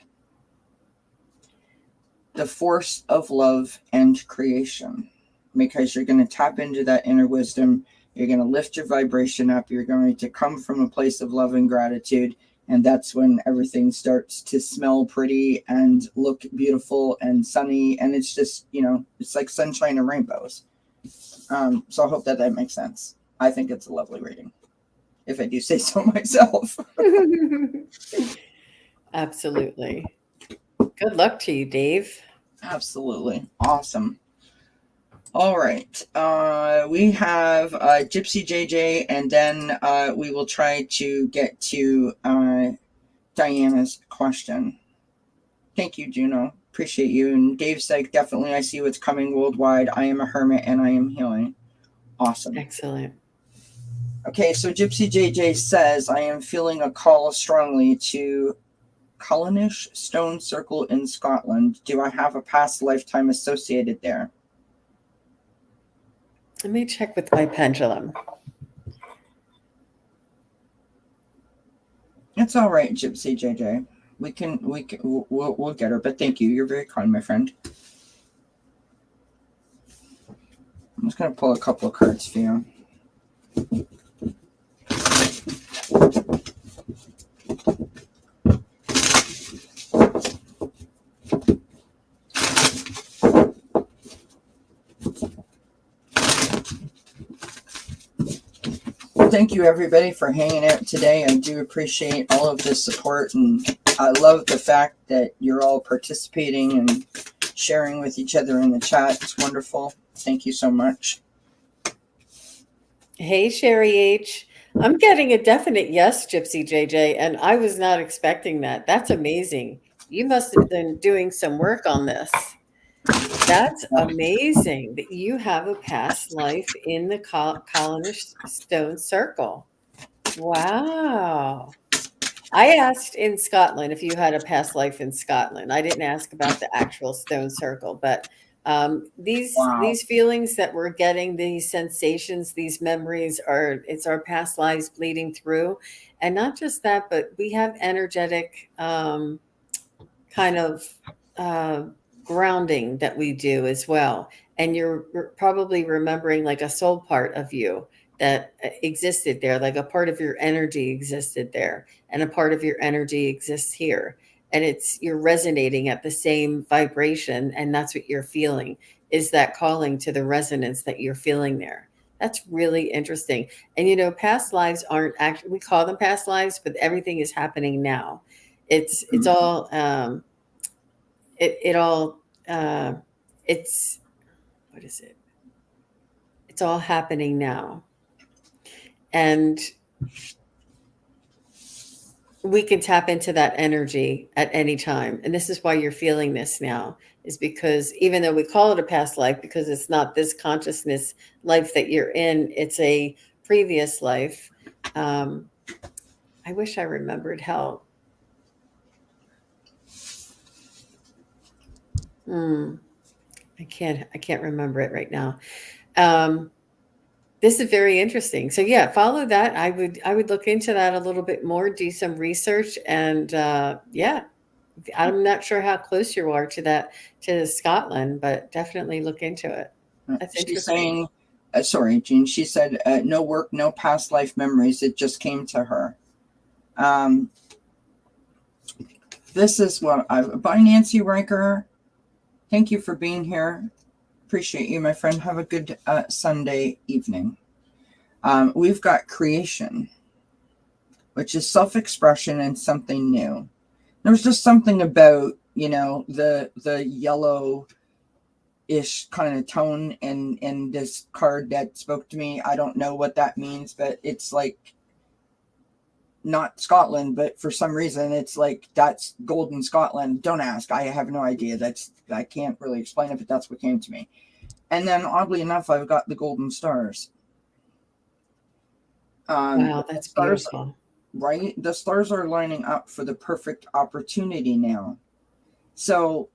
The force of love and creation, because you're going to tap into that inner wisdom. You're going to lift your vibration up. You're going to come from a place of love and gratitude. And that's when everything starts to smell pretty and look beautiful and sunny. And it's just, it's like sunshine and rainbows. So I hope that makes sense. I think it's a lovely reading, if I do say so myself. Absolutely. Good luck to you, Dave. Absolutely. Awesome. All right. We have Gypsy JJ, and then we will try to get to Diana's question. Thank you, Juno. Appreciate you. And Dave said, definitely, I see what's coming worldwide. I am a hermit and I am healing. Awesome. Excellent. Okay, so Gypsy JJ says, I am feeling a call strongly to Cullenish Stone Circle in Scotland. Do I have a past lifetime associated there? Let me check with my pendulum. It's all right, Gypsy JJ. We'll get her. But thank you. You're very kind, my friend. I'm just gonna pull a couple of cards for you. Well, thank you everybody for hanging out today. I do appreciate all of the support, and I love the fact that you're all participating and sharing with each other in the chat. It's wonderful. Thank you so much. Hey, Sherry H. I'm getting a definite yes, Gypsy JJ, and I was not expecting that. That's amazing. You must have been doing some work on this. That's amazing that you have a past life in the colonish stone circle. Wow. I asked in Scotland if you had a past life in Scotland. I didn't ask about the actual stone circle, but Wow. these feelings that we're getting, these sensations, these memories are it's our past lives bleeding through, and not just that, but we have energetic kind of uh, grounding that we do as well. And you're probably remembering like a soul part of you that existed there, like a part of your energy existed there, and a part of your energy exists here. And it's you're resonating at the same vibration, and that's what you're feeling is that calling to the resonance that you're feeling there. That's really interesting. And past lives aren't actually we call them past lives, but everything is happening now. It's all it all it's what is it it's all happening now, and we can tap into that energy at any time. And this is why you're feeling this now, is because even though we call it a past life, because it's not this consciousness life that you're in, it's a previous life. I wish I remembered how. I can't remember it right now. This is very interesting. So yeah, follow that. I would look into that a little bit more, do some research, and yeah, I'm not sure how close you are to that to Scotland, but definitely look into it. That's She's interesting. saying, sorry, Jean. She said, no work, no past life memories. It just came to her. This is what by Nancy Riker. Thank you for being here. Appreciate you, my friend. Have a good Sunday evening. We've got creation, which is self-expression and something new. There's just something about, the yellow-ish kind of tone in this card that spoke to me. I don't know what that means, but it's like not Scotland, but for some reason it's like that's golden Scotland. Don't ask. I have no idea. I can't really explain it, but that's what came to me. And then oddly enough, I've got the golden stars. Wow, that's stars, beautiful. right? The stars are lining up for the perfect opportunity now. So,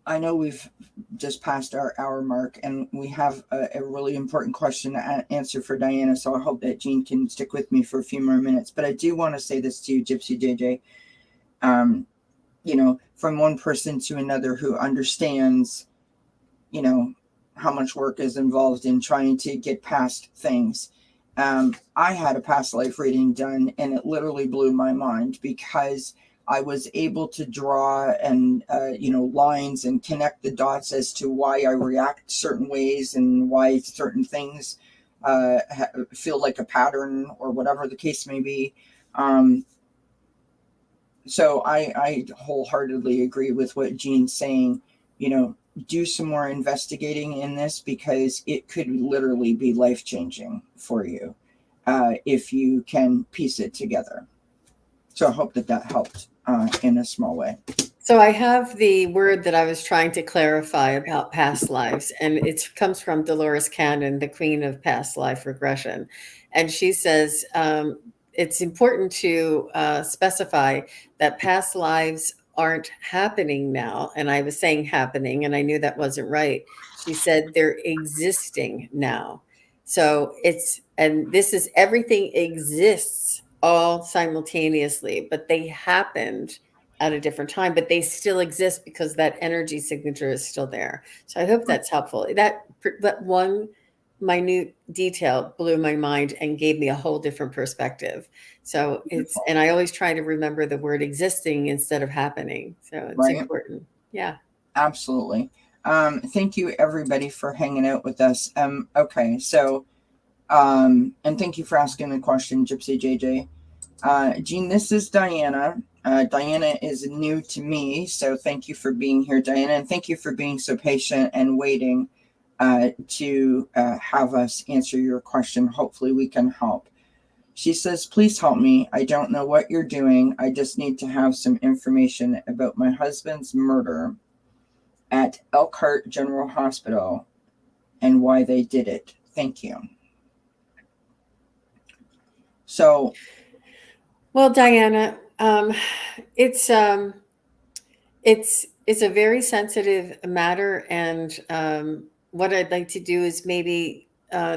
I know we've just passed our hour mark, and we have a really important question to answer for Diana. So I hope that Jean can stick with me for a few more minutes. But I do want to say this to you, Gypsy JJ. From one person to another who understands, how much work is involved in trying to get past things. I had a past life reading done, and it literally blew my mind because I was able to draw and, lines and connect the dots as to why I react certain ways and why certain things feel like a pattern or whatever the case may be. So I wholeheartedly agree with what Jean's saying. Do some more investigating in this because it could literally be life-changing for you if you can piece it together. So I hope that helped in a small way. So I have the word that I was trying to clarify about past lives, and it comes from Dolores Cannon, the queen of past life regression. And she says it's important to specify that past lives aren't happening now. And I was saying happening, and I knew that wasn't right. She said they're existing now. So and this is everything exists all simultaneously, but they happened at a different time, but they still exist because that energy signature is still there. So I hope that's helpful. That one minute detail blew my mind and gave me a whole different perspective. So and I always try to remember the word existing instead of happening. So it's right? important. Yeah. Absolutely. Thank you everybody for hanging out with us. Okay, so and thank you for asking the question, Gypsy JJ. Jean, this is Diana. Diana is new to me, so thank you for being here, Diana, and thank you for being so patient and waiting to have us answer your question. Hopefully we can help. She says, please help me. I don't know what you're doing. I just need to have some information about my husband's murder at Elkhart General Hospital and why they did it. Thank you. So, well, Diana, it's a very sensitive matter, and what I'd like to do is maybe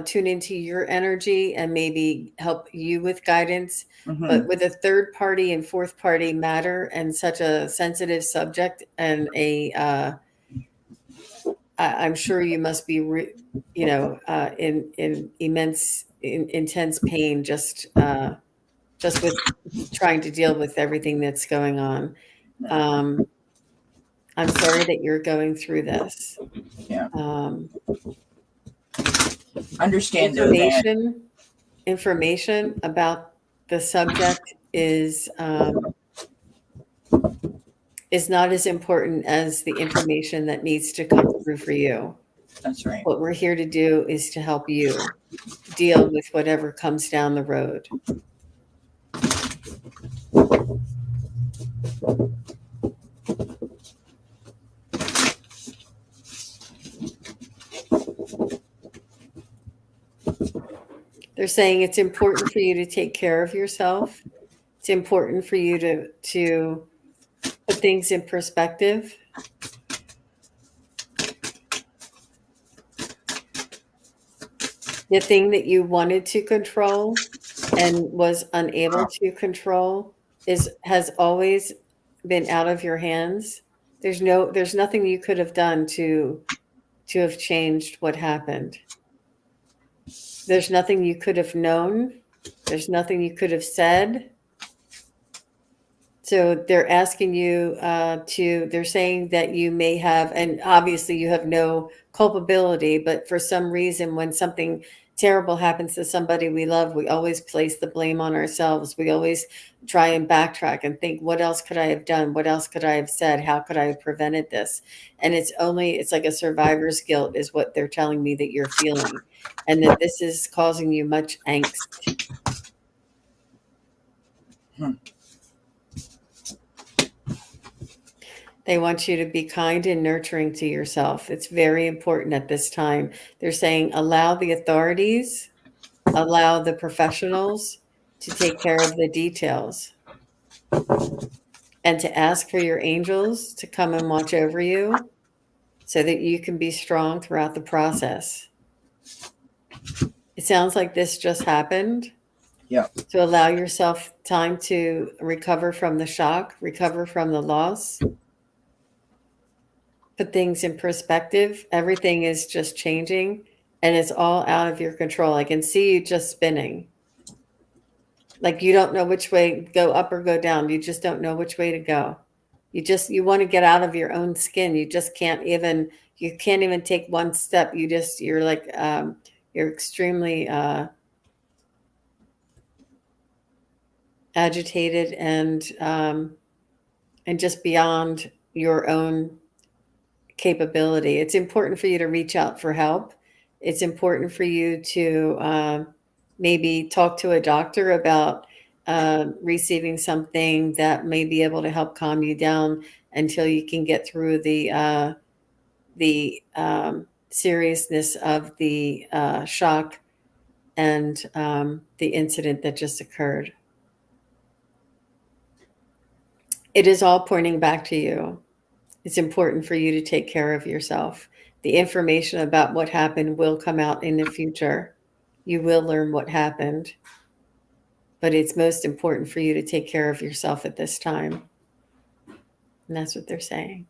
tune into your energy and maybe help you with guidance. But with a third party and fourth party matter and such a sensitive subject, and I'm sure you must be, in intense pain just with trying to deal with everything that's going on. I'm sorry that you're going through this. Yeah. Understand though that information about the subject is not as important as the information that needs to come through for you. That's right. What we're here to do is to help you deal with whatever comes down the road. They're saying it's important for you to take care of yourself. It's important for you to put things in perspective. The thing that you wanted to control and was unable to control has always been out of your hands. There's nothing you could have done to have changed what happened. There's nothing you could have known. There's nothing you could have said. So they're asking you they're saying that you may have, and obviously you have no culpability, but for some reason, when something terrible happens to somebody we love, we always place the blame on ourselves. We always try and backtrack and think, what else could I have done? What else could I have said? How could I have prevented this? And it's like a survivor's guilt is what they're telling me that you're feeling, and that this is causing you much angst. They want you to be kind and nurturing to yourself. It's very important at this time. They're saying allow the authorities, allow the professionals to take care of the details, and to ask for your angels to come and watch over you so that you can be strong throughout the process. It sounds like this just happened. Yeah. So allow yourself time to recover from the shock, recover from the loss. Put things in perspective. Everything is just changing and it's all out of your control. I can see you just spinning. Like you don't know which way to go, up or go down. You just don't know which way to go. You want to get out of your own skin. You can't even take one step. You're like, you're extremely agitated and just beyond your own capability. It's important for you to reach out for help. It's important for you to maybe talk to a doctor about receiving something that may be able to help calm you down until you can get through the seriousness of the shock and the incident that just occurred. It is all pointing back to you. It's important for you to take care of yourself. The information about what happened will come out in the future. You will learn what happened. But it's most important for you to take care of yourself at this time. And that's what they're saying.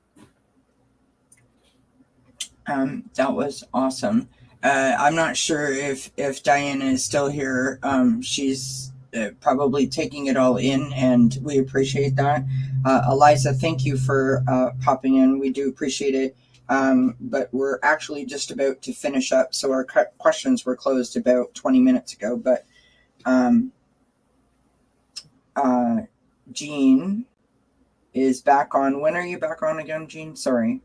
That was awesome. I'm not sure if Diana is still here. She's probably taking it all in, and we appreciate that. Eliza, thank you for popping in. We do appreciate it. But we're actually just about to finish up. So our questions were closed about 20 minutes ago. But Jean is back on. When are you back on again, Jean? Sorry.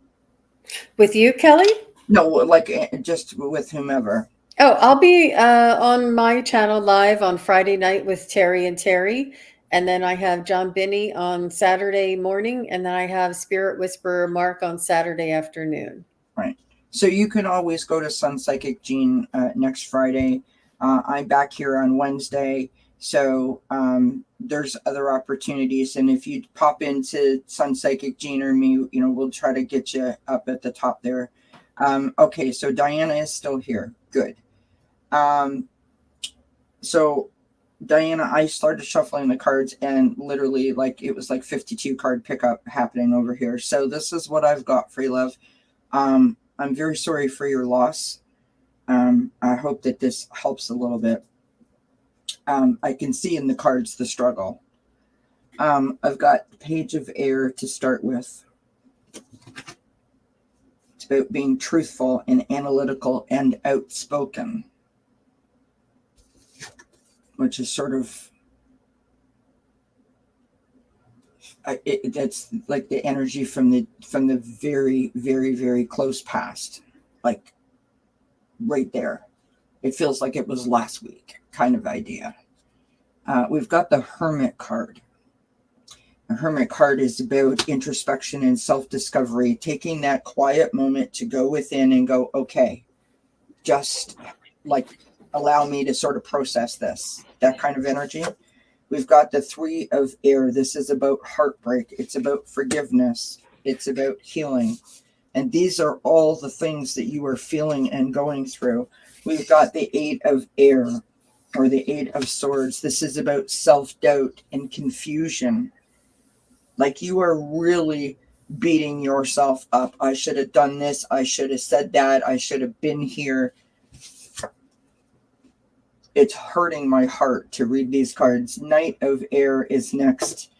With you, Kelly? No, like just with whomever. Oh, I'll be on my channel live on Friday night with Terry and Terry. And then I have John Binney on Saturday morning. And then I have Spirit Whisperer Mark on Saturday afternoon. Right. So you can always go to SunPsychic Jean next Friday. I'm back here on Wednesday. So there's other opportunities. And if you pop into SunPsychic Jean or me, we'll try to get you up at the top there. Okay, so Diana is still here. Good. So Diana, I started shuffling the cards and literally it was like 52 card pickup happening over here. So this is what I've got, free love. I'm very sorry for your loss. I hope that this helps a little bit. I can see in the cards the struggle. I've got the Page of Air to start with. It's about being truthful and analytical and outspoken, which is sort of that's like the energy from the very, very, very close past, like right there. It feels like it was last week kind of idea. We've got the Hermit card. The Hermit card is about introspection and self-discovery, taking that quiet moment to go within and go, okay, just like allow me to sort of process this, that kind of energy. We've got the Three of Air. This is about heartbreak. It's about forgiveness. It's about healing. And these are all the things that you are feeling and going through. We've got the Eight of Air, or the Eight of Swords. This is about self-doubt and confusion. Like you are really beating yourself up. I should have done this. I should have said that. I should have been here. It's hurting my heart to read these cards. Knight of Air is next.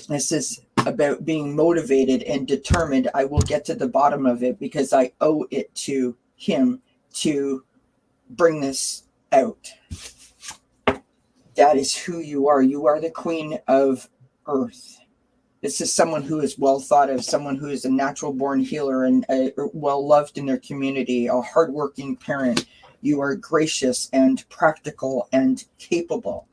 This is about being motivated and determined. I will get to the bottom of it because I owe it to him to bring this out. That is who you are. You are the Queen of Earth. This is someone who is well thought of, someone who is a natural born healer and well loved in their community, a hardworking parent. You are gracious and practical and capable.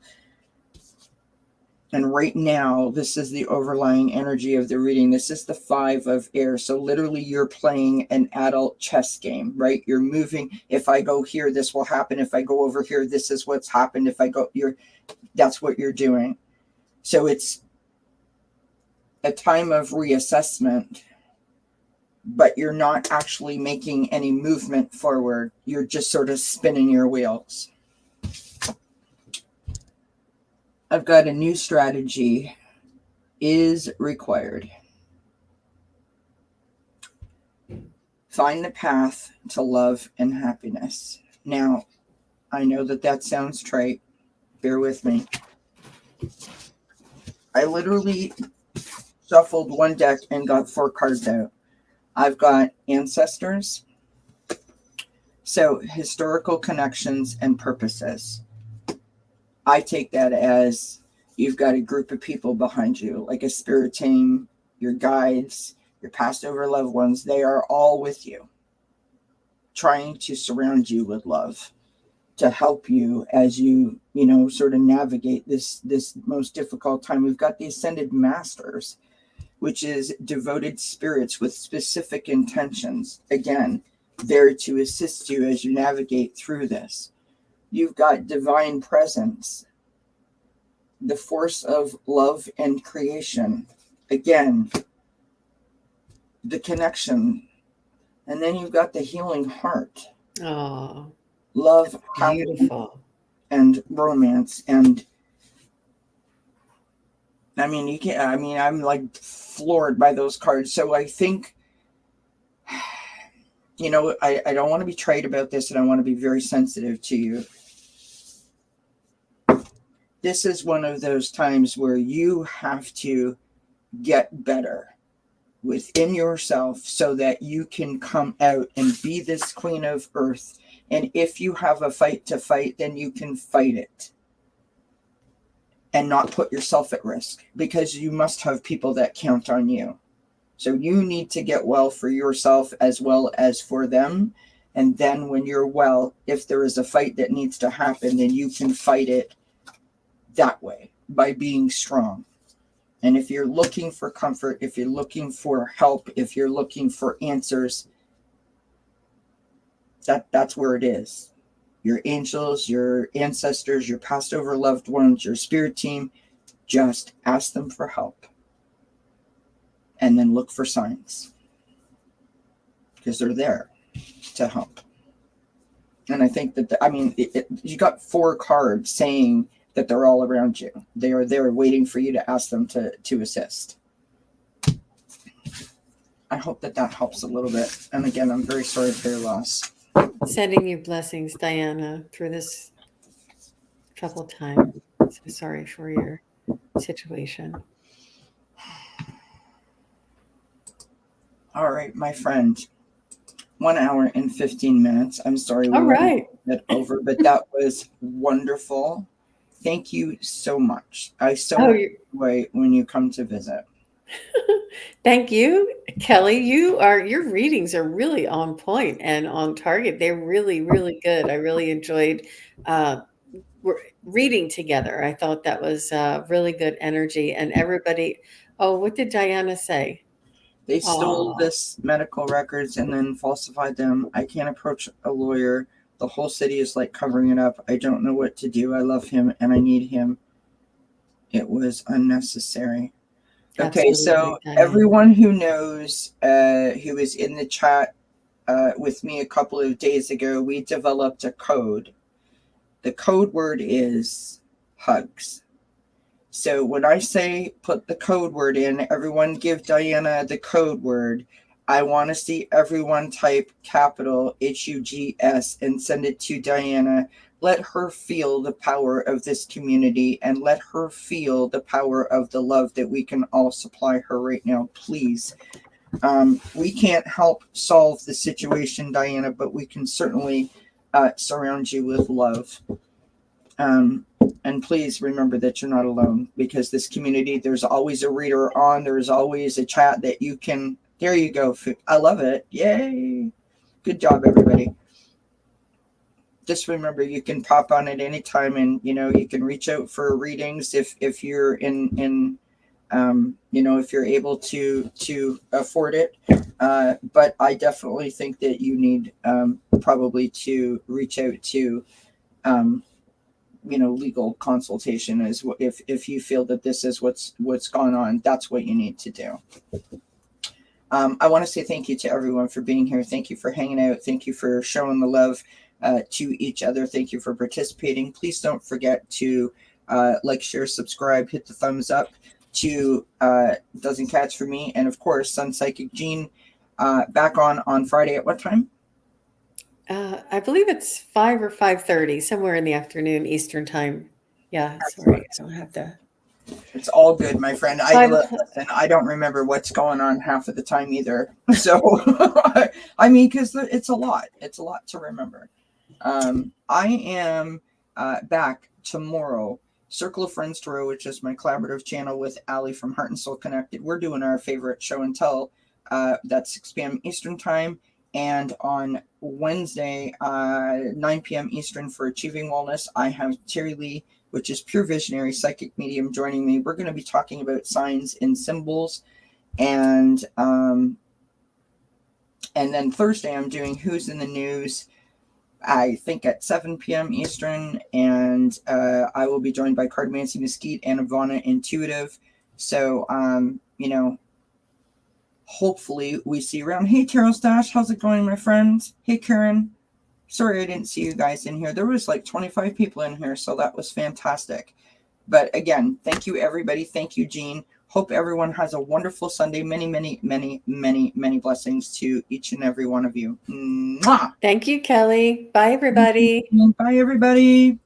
And right now, this is the overlying energy of the reading. This is the Five of Air. So literally you're playing an adult chess game, right? You're moving. If I go here, this will happen. If I go over here, this is what's happened. If I go, that's what you're doing. So it's a time of reassessment, but you're not actually making any movement forward. You're just sort of spinning your wheels. I've got a new strategy is required. Find the path to love and happiness. Now, I know that sounds trite. Bear with me. I literally shuffled one deck and got 4 cards out. I've got ancestors, so historical connections and purposes. I take that as you've got a group of people behind you, like a spirit team, your guides, your passed over loved ones. They are all with you, trying to surround you with love to help you as you, sort of navigate this most difficult time. We've got the Ascended Masters, which is devoted spirits with specific intentions. Again, there to assist you as you navigate through this. You've got Divine Presence, the force of love and creation. Again, the connection. And then you've got the Healing Heart. Oh, Love, beautiful. And romance. And I'm like floored by those cards. So I think, I don't want to be trite about this, and I want to be very sensitive to you. This is one of those times where you have to get better. within yourself so that you can come out and be this queen of earth. And if you have a fight to fight, then you can fight it and not put yourself at risk, because you must have people that count on you. So you need to get well for yourself as well as for them. And then when you're well, if there is a fight that needs to happen, then you can fight it that way by being strong. And if you're looking for comfort, if you're looking for help, if you're looking for answers, that's where it is. Your angels, your ancestors, your passed over loved ones, your spirit team, just ask them for help. And then look for signs, because they're there to help. And I think that, you got 4 cards saying that they're all around you. They are there waiting for you to ask them to assist. I hope that helps a little bit. And again, I'm very sorry for your loss. Sending you blessings, Diana, through this troubled time. So sorry for your situation. All right, my friend. 1 hour and 15 minutes. I'm sorry we went that over, but that was wonderful. Thank you so much. I enjoy when you come to visit. Thank you, Kelly. Your readings are really on point and on target. They're really, really good. I really enjoyed reading together. I thought that was really good energy. And everybody, what did Diana say? They stole this medical records and then falsified them. I can't approach a lawyer. The whole city is like covering it up. I don't know what to do. I love him and I need him. It was unnecessary. Okay, so everyone who knows, who was in the chat with me a couple of days ago, we developed a code. The code word is hugs. So when I say put the code word in, everyone give Diana the code word. I want to see everyone type capital HUGS and send it to Diana. Let her feel the power of this community and let her feel the power of the love that we can all supply her right now, please. We can't help solve the situation, Diana, but we can certainly surround you with love. And please remember that you're not alone, because this community, there's always a reader on, there's always a chat that you can, there you go. I love it. Yay. Good job, everybody. Just remember, you can pop on at any time, and, you can reach out for readings if you're in if you're able to afford it. But I definitely think that you need probably to reach out to, legal consultation is what, if you feel that this is what's going on, that's what you need to do. I want to say thank you to everyone for being here. Thank you for hanging out. Thank you for showing the love to each other. Thank you for participating. Please don't forget to like, share, subscribe, hit the thumbs up to dzncats for me, and of course SunPsychic Jean back on Friday at what time? I believe it's 5 or 5:30, somewhere in the afternoon Eastern time. Yeah, sorry, I don't have to. It's all good, my friend. I don't remember what's going on half of the time either. So, because it's a lot. It's a lot to remember. I am back tomorrow. Circle of Friends Tarot, which is my collaborative channel with Allie from Heart and Soul Connected. We're doing our favorite show and tell. That's 6 p.m. Eastern time. And on Wednesday, 9 p.m. Eastern for Achieving Wellness, I have Terry Lee, which is Pure Visionary Psychic Medium, joining me. We're going to be talking about signs and symbols. And then Thursday, I'm doing Who's in the News, I think at 7 p.m. Eastern. And I will be joined by Cardmancy Mesquite and Ivana Intuitive. So, hopefully we see you around. Hey, Carol Stash, how's it going, my friends? Hey, Karen. Sorry I didn't see you guys in here. There was like 25 people in here, so that was fantastic. But again, thank you, everybody. Thank you, Jean. Hope everyone has a wonderful Sunday. Many, many, many, many, many blessings to each and every one of you. Mwah! Thank you, Kelly. Bye, everybody. Bye, everybody.